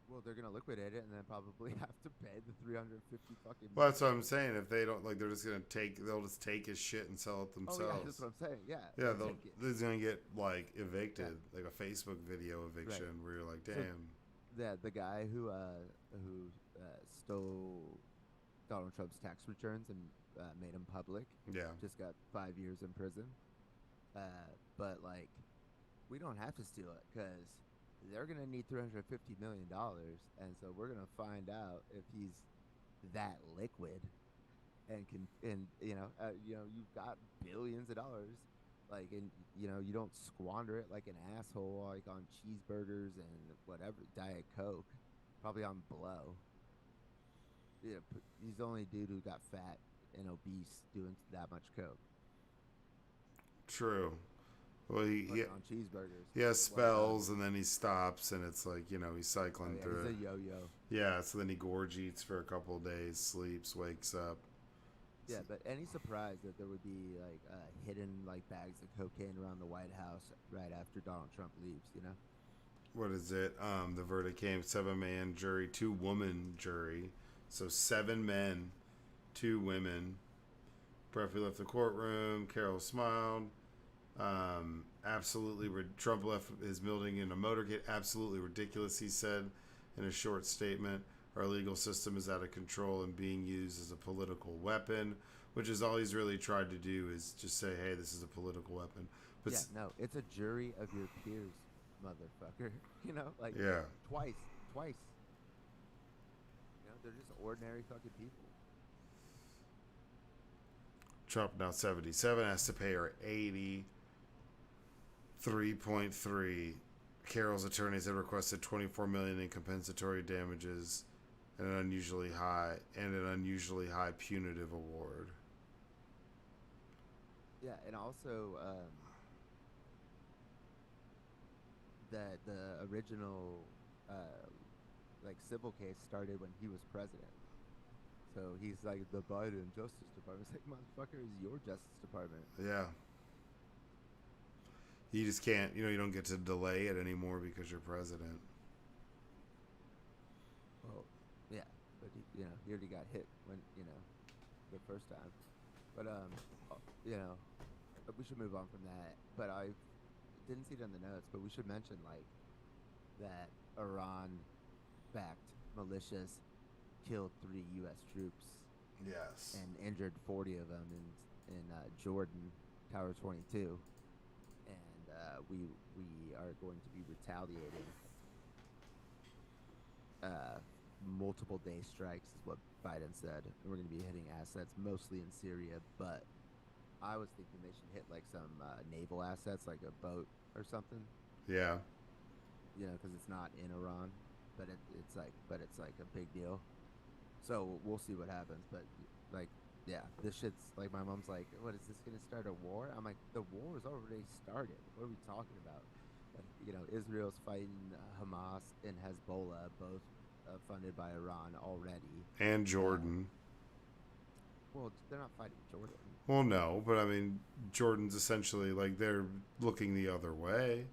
Well, they're gonna liquidate it and then probably have to pay the 350 fucking. Well, that's what I'm saying. If they don't like, they're just gonna take. They'll just take his shit and sell it Oh themselves. yeah, that's what I'm saying. Yeah, Yeah, they'll take it. he's gonna get like evicted, like a Facebook video eviction, Right. where you're like, So damn. the guy who stole Donald Trump's tax returns and made them public Yeah, just got 5 years in prison. But like, we don't have to steal it because they're gonna need $350 million, and so we're gonna find out if he's that liquid and can and you've got billions of dollars, like, and you don't squander it like an asshole, like on cheeseburgers and whatever, Diet Coke, probably on blow. Yeah, he's the only dude who got fat and obese doing that much coke, true. Well, fucking on cheeseburgers. he has Well done. spells and then he stops and it's like he's Oh cycling yeah, through he's a it. yo-yo. Yeah, so then he gorge eats for a couple of days, sleeps, wakes up. Yeah, but any surprise that there would be like hidden like bags of cocaine around the White House right after Donald Trump leaves? What is it? The verdict came 7-man jury, 2-woman jury, so 7 men, 2 women. Breffy left the courtroom. Carol smiled. Trump left his building in a motorcade. Absolutely ridiculous, he said in a short statement. Our legal system is out of control and being used as a political weapon, which is all he's really tried to do is just say, hey, this is a political weapon. But Yeah, no, it's a jury of your peers, motherfucker. Like yeah, twice. They're just ordinary fucking people. Trump now 77 has to pay her 83.3. Carol's attorneys had requested 24 million in compensatory damages and an unusually high punitive award. Yeah, and also that the original like civil case started when he was president. So he's like the Biden Justice Department. It's like, motherfucker, is your Justice Department. Yeah. You just can't, you don't get to delay it anymore because you're president. Well, yeah, but he already got hit when the first time. But we should move on from that. But I didn't see it in the notes, but we should mention like that Iran-backed militias killed 3 U.S. troops Yes. and injured 40 of them in Jordan, Tower 22, and we are going to be retaliating. Multiple day strikes is what Biden said, and we're going to be hitting assets mostly in Syria, but I was thinking they should hit like some naval assets, like a boat or something. Yeah. Because it's not in Iran, but it's like a big deal. So we'll see what happens, but like, yeah, this shit's like, my mom's like, what is this gonna start a war? I'm like, the war has already started. What are we talking about? Like, Israel's fighting Hamas and Hezbollah, both funded by Iran already. And Jordan. Well, they're not fighting Jordan. Well, no, but I mean, Jordan's essentially like they're looking the other way.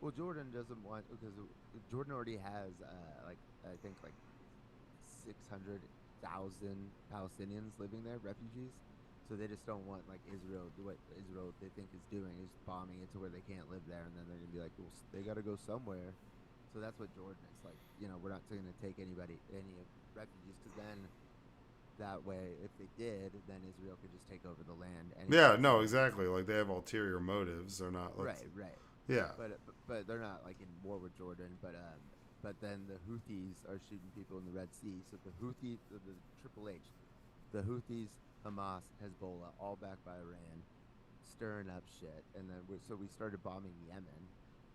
Well, Jordan doesn't want, because Jordan already has I think like 600,000 Palestinians living there, refugees. So they just don't want like Israel. What Israel they think is doing is bombing it to where they can't live there, and then they're gonna be like, well, they got to go somewhere. So that's what Jordan is like. We're not going to take any refugees, because then that way, if they did, then Israel could just take over the land. Yeah, no, exactly. Like they have ulterior motives. They're not like, right. Yeah. But they're not like in war with Jordan. But then the Houthis are shooting people in the Red Sea. So the Triple H, the Houthis, Hamas, Hezbollah, all backed by Iran. stirring up shit, and then so we started bombing Yemen,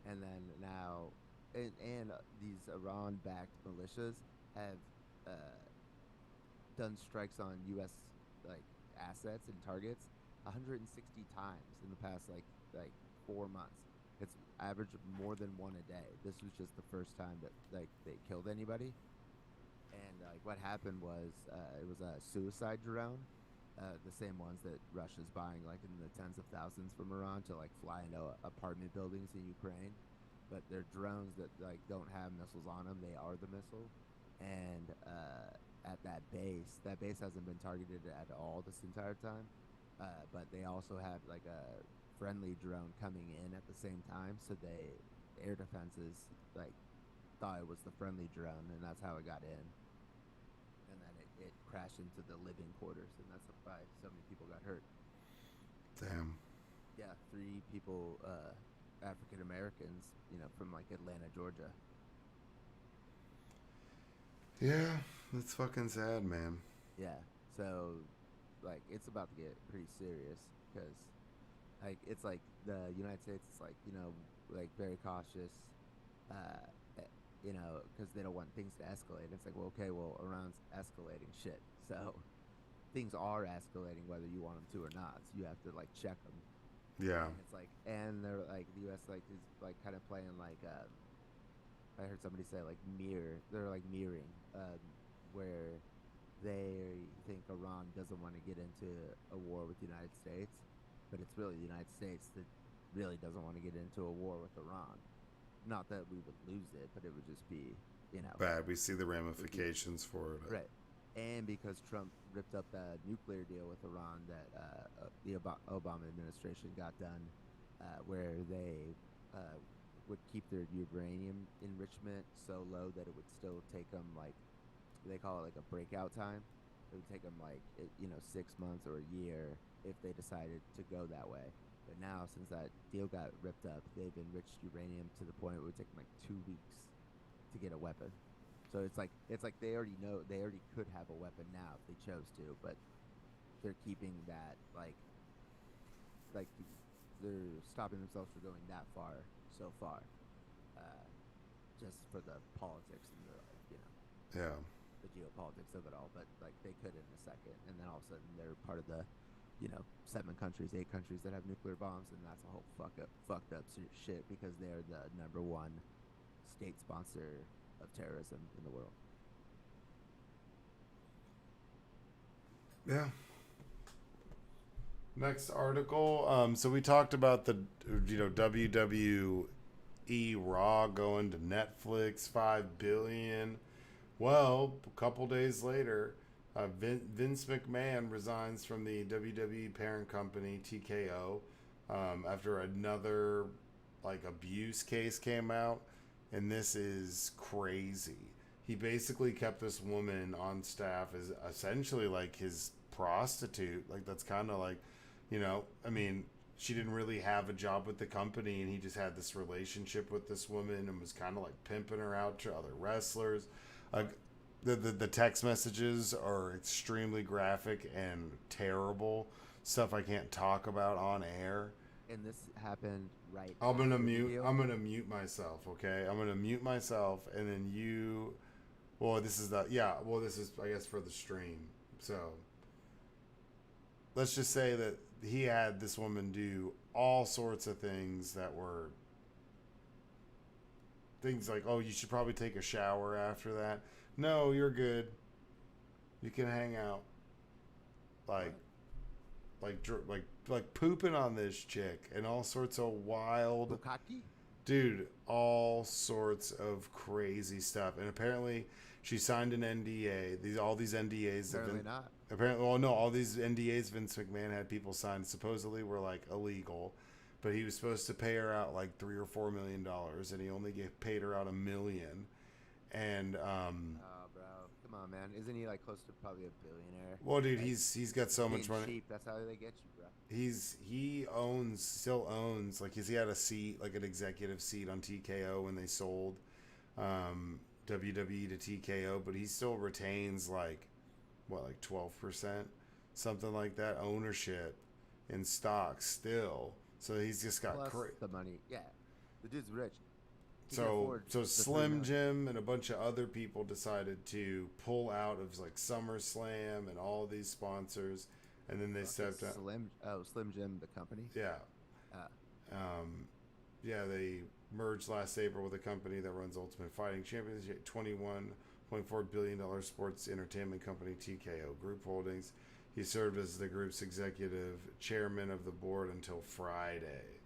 and then now, and these Iran-backed militias have uh, done strikes on U.S. like assets and targets 160 times in the past like 4 months. It's average of more than one a day. This was just the first time that like they killed anybody. And like what happened was it was a suicide drone, the same ones that Russia's buying like in the tens of thousands from Iran to like fly into apartment buildings in Ukraine. But they're drones that like don't have missiles on them. They are the missile, and at that base hasn't been targeted at all this entire time. But they also have like a friendly drone coming in at the same time, so they air defenses like thought it was the friendly drone, and that's how it got in. And then it crashed into the living quarters, and that's why so many people got hurt. Damn. Yeah, 3 people, African Americans, from like Atlanta, Georgia. Yeah, that's fucking sad, man. Yeah, so like it's about to get pretty serious because like it's like the United States is like like very cautious, uh, because they don't want things to escalate. It's like, well, okay, well, Iran's escalating shit, so things are escalating whether you want them to or not. So you have to like check them. Yeah. And it's like, and they're like the U.S. like is like kind of playing like I heard somebody say like mirror. They're like mirroring, where they think Iran doesn't want to get into a war with the United States, but it's really the United States that really doesn't want to get into a war with Iran. Not that we would lose it, but it would just be, Bad. We see the be, ramifications for it. right. And because Trump ripped up that nuclear deal with Iran that the Obama administration got done, where they would keep their uranium enrichment so low that it would still take them like they call it like a breakout time. It would take them like 6 months or a year if they decided to go that way. But now, since that deal got ripped up, they've enriched uranium to the point where it would take them like 2 weeks to get a weapon. So it's like they already know they already could have a weapon now if they chose to, but they're keeping that like they're stopping themselves from going that far so far, just for the politics and the Yeah. the geopolitics of it all. But like they could in a second, and then all of a sudden they're part of the 7 countries, 8 countries that have nuclear bombs, and that's a whole fucked up shit because they're the #1 state sponsor of terrorism in the world. Yeah. Next article. So we talked about the WWE Raw going to Netflix, $5 billion. Well, a couple days later, Vince McMahon resigns from the WWE parent company TKO after another like abuse case came out, and this is crazy. He basically kept this woman on staff as essentially like his prostitute. Like that's kind of like, I mean, she didn't really have a job with the company, and he just had this relationship with this woman and was kind of like pimping her out to other wrestlers. Like the text messages are extremely graphic and terrible stuff I can't talk about on air. And this happened right. I'm gonna after the mute. deal. I'm gonna mute myself. Okay, I'm gonna mute myself, and then you. Well, this is the yeah. Well, this is I guess for the stream. So let's just say that he had this woman do all sorts of things that were things like, oh, you should probably take a shower after that. No, you're good. You can hang out. Like pooping on this chick and all sorts of wild, Bukaki? dude, all sorts of crazy stuff. And apparently, she signed an NDA. All these NDAs. Apparently not. Apparently, well, no, all these NDAs Vince McMahon had people sign supposedly were like illegal, but he was supposed to pay her out like $3 or $4 million, and he only paid her out $1 million. And Oh, bro, come on, man. Isn't he like close to probably a billionaire? well, dude, Like, he's got so much being money. cheap, that's how they get you, bro. He still owns like he had a seat, like an executive seat on TKO when they sold WWE to TKO, but he still retains like 12%, something like that ownership. in stock still. So he's just got Plus the money. Yeah, the dude's rich. He can so afford so the $3 Slim million. Jim and a bunch of other people decided to pull out of like SummerSlam and all these sponsors, and then they stepped out. Slim Jim, the company. Yeah, Uh, yeah, they merged last April with a company that runs Ultimate Fighting Championship, $21.4 billion sports entertainment company TKO Group Holdings. He served as the group's executive chairman of the board until Friday.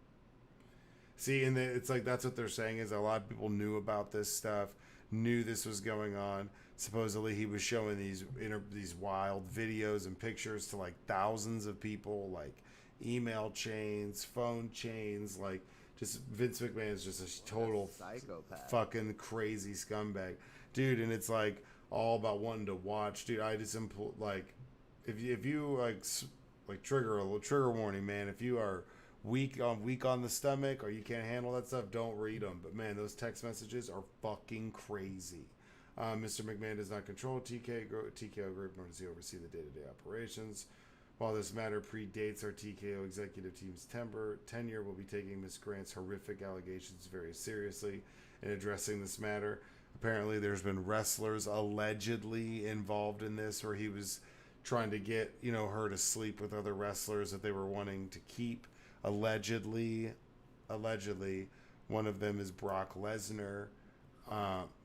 See, and it's like that's what they're saying is a lot of people knew about this stuff, knew this was going on. Supposedly, he was showing these wild videos and pictures to like thousands of people, like email chains, phone chains, like just Vince McMahon is just a total psychopath, fucking crazy scumbag, dude. And it's like all about wanting to watch, dude. I just like if you like trigger warning, man. If you are weak on the stomach or you can't handle that stuff, don't read them. But man, those text messages are fucking crazy. Mr. McMahon does not control TKO Group, nor does he oversee the day-to-day operations. While this matter predates our TKO executive team's tenure, we'll be taking Ms. Grant's horrific allegations very seriously in addressing this matter. Apparently, there's been wrestlers allegedly involved in this, where he was trying to get her to sleep with other wrestlers that they were wanting to keep. Allegedly, one of them is Brock Lesnar.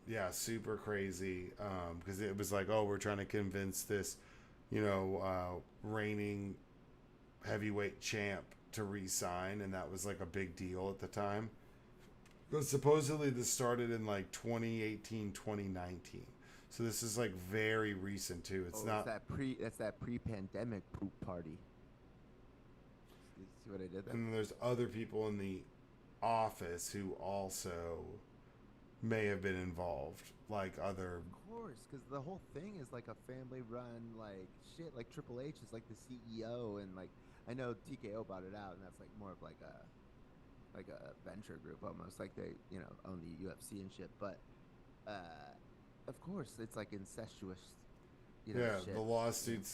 Yeah, super crazy. Because it was like, oh, we're trying to convince this, reigning heavyweight champ to re-sign, and that was like a big deal at the time. But supposedly this started in like 2018, 2019. So this is like very recent too. It's not that's that pre-pandemic poop party. You see what I did there? And then there's other people in the office who also may have been involved, like other. Of course, because the whole thing is like a family-run like shit. Like Triple H is like the CEO, and like I know TKO bought it out, and that's like more of like a venture group almost. Like they own the UFC and shit. But of course, it's like incestuous. Shit. The lawsuit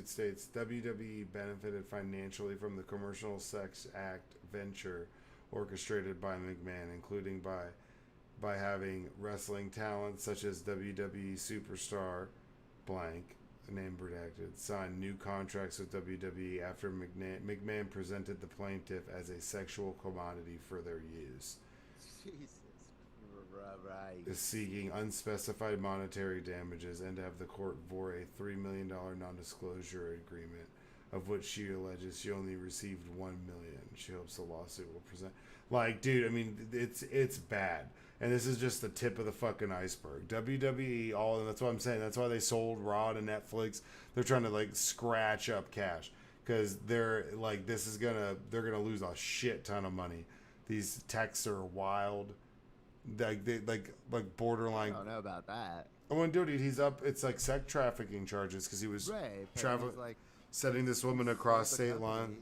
states WWE benefited financially from the Commercial Sex Act venture orchestrated by McMahon, including by having wrestling talent such as WWE superstar blank, name redacted, sign new contracts with WWE after McMahon presented the plaintiff as a sexual commodity for their use. Jesus. Right. Is seeking unspecified monetary damages and to have the court vor a $3 million non-disclosure agreement, of which she alleges she only received $1 million. She hopes the lawsuit will present. Like, dude, I mean, it's bad, and this is just the tip of the fucking iceberg. WWE, and that's what I'm saying. That's why they sold Raw to Netflix. They're trying to like scratch up cash because they're like, they're gonna lose a shit ton of money. These texts are wild. Like borderline. I don't know about that. Oh, and dude, he's up. It's like sex trafficking charges because he was traveling, like setting this woman across state line.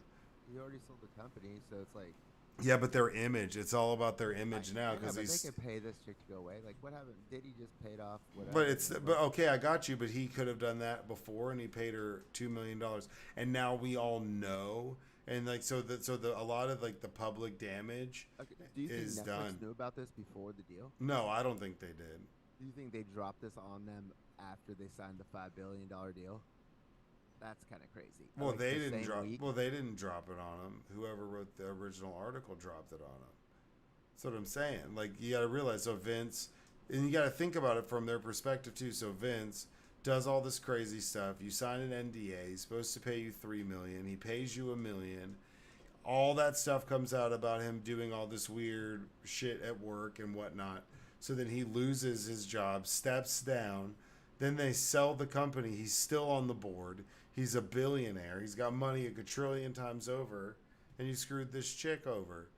He already sold the company, so it's like. Yeah, but their image. It's all about their image now because they can pay this chick to go away. Like, what happened? Did he just paid off? Whatever. But okay, I got you. But he could have done that before, and he paid her $2 million, and now we all know. And like a lot of like the public damage do you is think Netflix done. knew about this before the deal? No, I don't think they did. Do you think they dropped this on them after they signed the $5 billion deal? That's kind of crazy. Well, like they didn't drop. Week? Well, they didn't drop it on him. Whoever wrote the original article dropped it on him. That's what I'm saying. Like, you got to realize. So Vince, and you got to think about it from their perspective too. So Vince does all this crazy stuff. You sign an NDA. He's supposed to pay you $3 million. He pays you $1 million. All that stuff comes out about him doing all this weird shit at work and whatnot. So then he loses his job, steps down. Then they sell the company. He's still on the board. He's a billionaire. He's got money a quadrillion times over. And you screwed this chick over.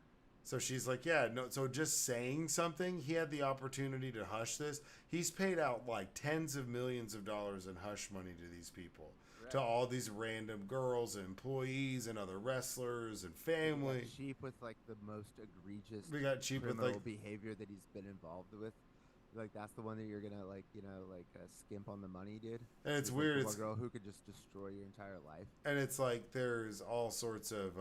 So she's like, yeah, no. So just saying something, he had the opportunity to hush this. He's paid out like tens of millions of dollars in hush money to these people. To all these random girls and employees and other wrestlers and family. We got cheap with like the most egregious We got cheap with criminal like behavior that he's been involved with. Like that's the one that you're gonna like, skimp on the money, dude. And it's There's like weird. the It's one girl who could just destroy your entire life. and it's like there's all sorts of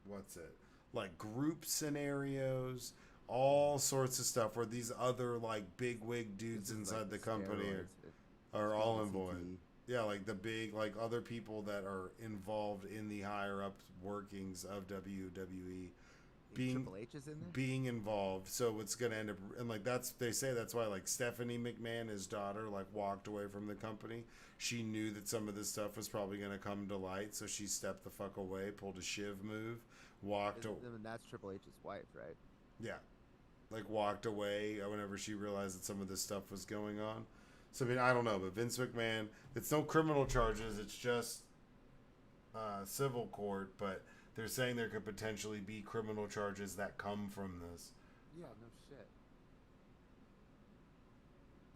what's it like group scenarios, all sorts of stuff where these other like big wig dudes This is inside like the company steroids. are It's all PCT. involved. Yeah, like the big like other people that are involved in the higher up workings of WWE being Triple H is in there. being involved. So it's gonna end up and like that's they say that's why like Stephanie McMahon, his daughter, like walked away from the company. She knew that some of this stuff was probably gonna come to light, so she stepped the fuck away, pulled a Shiv move, walked. That's Triple H's wife, right? Yeah, like walked away whenever she realized that some of this stuff was going on. So I mean, I don't know, but Vince McMahon, it's no criminal charges. It's just civil court, but they're saying there could potentially be criminal charges that come from this. Yeah, no shit.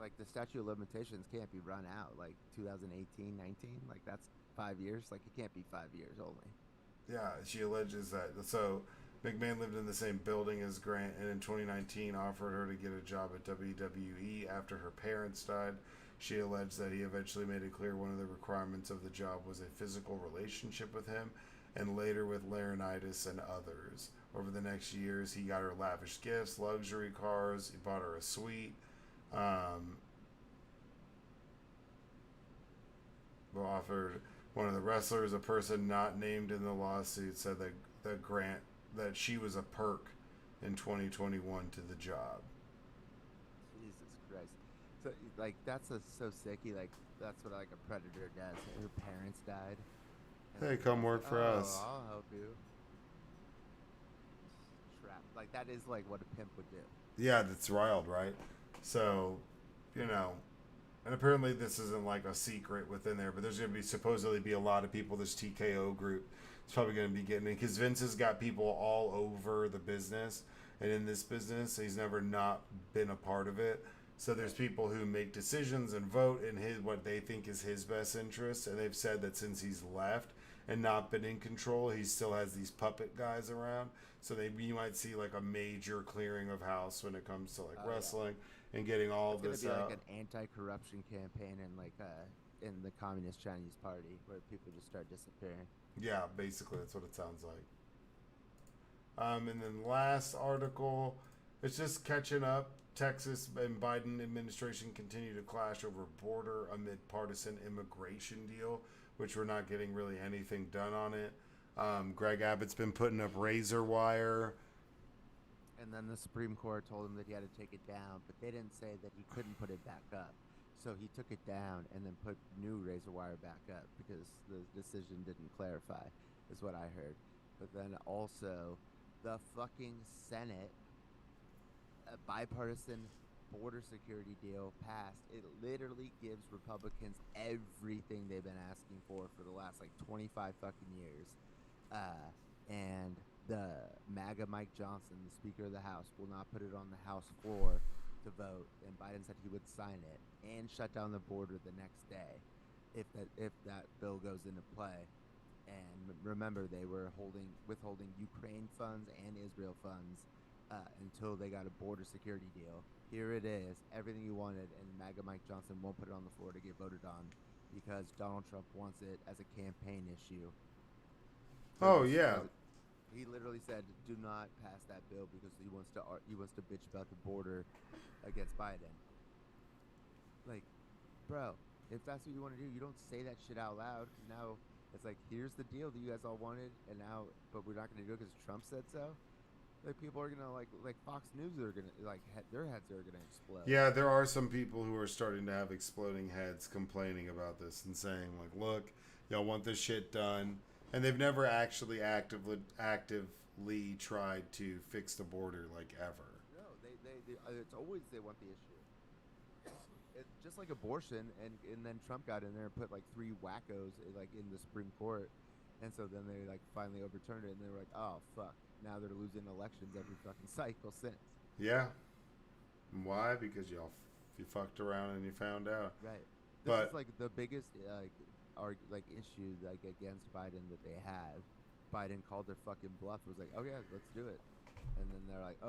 Like the statute of limitations can't be run out like 2018, 19. Like that's 5 years. Like it can't be 5 years only. Yeah, she alleges that. So McMahon lived in the same building as Grant, and in 2019 offered her to get a job at WWE after her parents died. She alleged that he eventually made it clear one of the requirements of the job was a physical relationship with him, and later with laryngitis and others. Over the next years, he got her lavish gifts, luxury cars, he bought her a suite. Offered one of the wrestlers, a person not named in the lawsuit, said that Grant that she was a perk in 2021 to the job. Jesus Christ. So like that's so sicky. Like that's what like a predator does. Her parents died. Hey, come work for us. I'll help you. Trap. Like that is like what a pimp would do. Yeah, that's wild, right? So, you know, and apparently this isn't like a secret within there, but there's going to be supposedly be a lot of people. This TKO group is probably going to be getting in because Vince has got people all over the business, and in this business, he's never not been a part of it. So there's people who make decisions and vote in his what they think is his best interest, and they've said that since he's left and not been in control, he still has these puppet guys around. So you might see like a major clearing of house when it comes to like wrestling and getting all it's this gonna be out. like an anti-corruption campaign in the Communist Chinese Party where people just start disappearing. Yeah, basically that's what it sounds like. And then last article, it's just catching up. Texas and Biden administration continue to clash over border amid partisan immigration deal, which we're not getting really anything done on it. Greg Abbott's been putting up razor wire. And then the Supreme Court told him that he had to take it down, but they didn't say that he couldn't put it back up. So he took it down and then put new razor wire back up because the decision didn't clarify, is what I heard. But then also, the fucking Senate, a bipartisan border security deal passed. It literally gives Republicans everything they've been asking for the last like 25 fucking years. And the MAGA Mike Johnson, the Speaker of the House, will not put it on the House floor to vote. And Biden said he would sign it and shut down the border the next day if that bill goes into play. And remember, they were withholding Ukraine funds and Israel funds until they got a border security deal. Here it is, everything you wanted, and MAGA Mike Johnson won't put it on the floor to get voted on because Donald Trump wants it as a campaign issue. Oh yeah. He literally said, "Do not pass that bill because he wants to bitch about the border against Biden." Like, bro, if that's what you want to do, you don't say that shit out loud. Now it's like, here's the deal that you guys all wanted, and now, but we're not going to do it because Trump said so. Like people are gonna like Fox News are gonna their heads are gonna explode. Yeah, there are some people who are starting to have exploding heads complaining about this and saying like, "Look, y'all want this shit done," and they've never actually actively tried to fix the border like ever. No, they it's always they want the issue. It's just like abortion, and then Trump got in there and put like 3 wackos like in the Supreme Court, and so then they like finally overturned it, and they were like, "Oh fuck." Now they're losing elections every fucking cycle since. Yeah. Why? Because you fucked around and you found out. Right. But this is like the biggest issue like against Biden that they have. Biden called their fucking bluff. Was like, "Oh yeah, let's do it," and then they're like,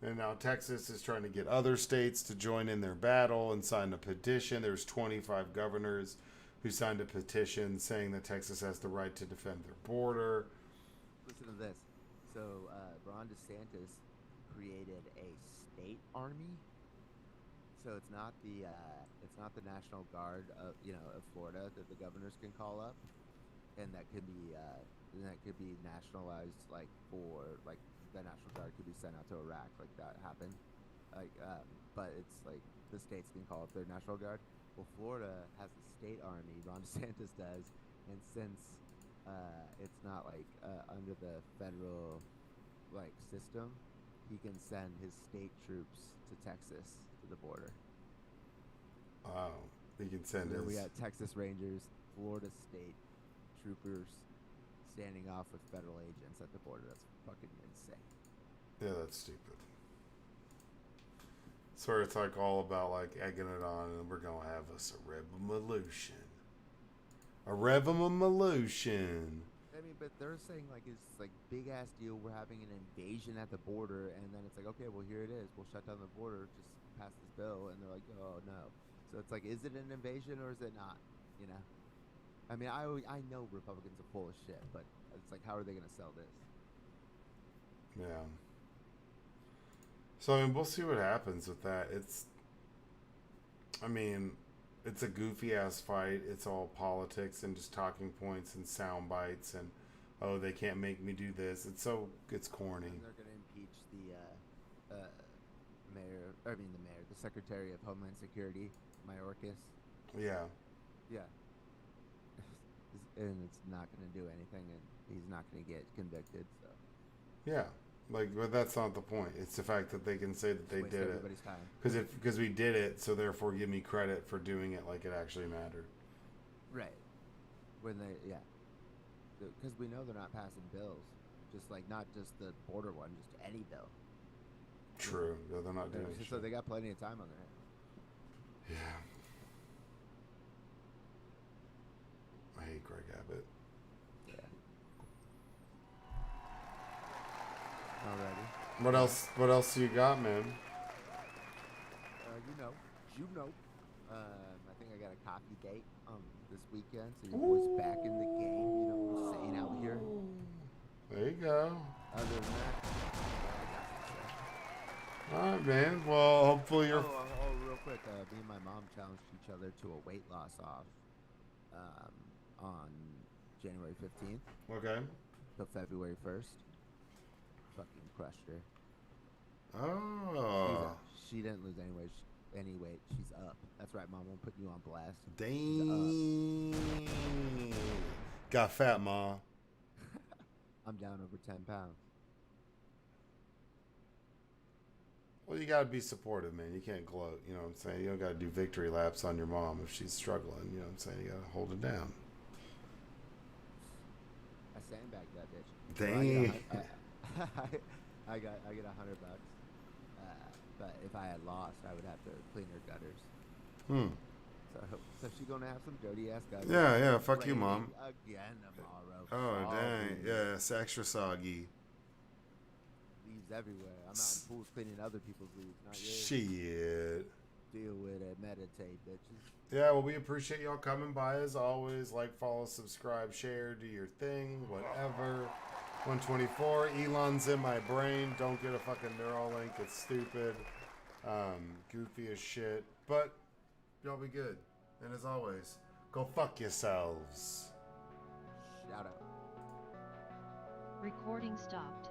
And now Texas is trying to get other states to join in their battle and sign a petition. There's 25 governors who signed a petition saying that Texas has the right to defend their border. Listen to this. So Ron DeSantis created a state army. So it's not the National Guard of Florida that the governors can call up, and that could be nationalized, like for like the National Guard could be sent out to Iraq, like that happened, but it's like the states can call up their National Guard. Well, Florida has a state army. Ron DeSantis does, and since it's not like under the federal like system, he can send his state troops to Texas to the border. Oh, he can send We got Texas Rangers, Florida State troopers standing off with federal agents at the border. That's fucking insane. Yeah, that's stupid. So it's like all about like egging it on, and we're gonna have us a revolution. A revolution. I mean, but they're saying like it's like big ass deal. We're having an invasion at the border, and then it's like, okay, well here it is. We'll shut down the border. Just pass this bill, and they're like, oh no. So it's like, is it an invasion or is it not? You know. I mean, I know Republicans are full of shit, but it's like, how are they gonna sell this? Yeah. So I mean, we'll see what happens with that. It's a goofy ass fight. It's all politics and just talking points and sound bites and oh, they can't make me do this. It's corny. And they're gonna impeach the Secretary of Homeland Security, Mayorkas. Yeah. Yeah. And it's not gonna do anything, and he's not gonna get convicted. So. Yeah. But that's not the point. It's the fact that they can say that they did it. Time. Because we did it, so therefore give me credit for doing it like it actually mattered. Right. Because we know they're not passing bills. Just like, not just the border one, just any bill. True. Yeah, they're not doing it. So they got plenty of time on their hands. Yeah. I hate Greg Abbott. Alrighty. What else you got, man? You know. I think I got a coffee date this weekend, so your boy's back in the game. You know what we're saying out here. There you go. Other than that, all right, man. Well, hopefully you're. Oh, real quick. Me and my mom challenged each other to a weight loss off on January 15th. Okay. So February 1st. Fucking crushed her. Oh. She didn't lose any weight. She's up. That's right, Mom. Won't put you on blast. Dang. Got fat, Ma. I'm down over 10 pounds. Well, you gotta be supportive, man. You can't gloat. You know what I'm saying? You don't gotta do victory laps on your mom if she's struggling. You know what I'm saying? You gotta hold it down. I sandbagged that bitch. Dang. I get $100. But if I had lost, I would have to clean her gutters. So she's gonna have some dirty ass gutters. Yeah. Fuck you, Mom. Again tomorrow. Oh dang. Yeah, it's extra soggy. Leaves everywhere. I'm out in pools cleaning other people's leaves, not yours. Shit. Deal with it. Meditate, bitches. Yeah, well, we appreciate y'all coming by as always. Like, follow, subscribe, share, do your thing, whatever. 124, ELONS in my brain. Don't get a fucking Neuralink. It's stupid. Goofy as shit. But y'all be good. And as always, go fuck yourselves. Shout out. Recording stopped.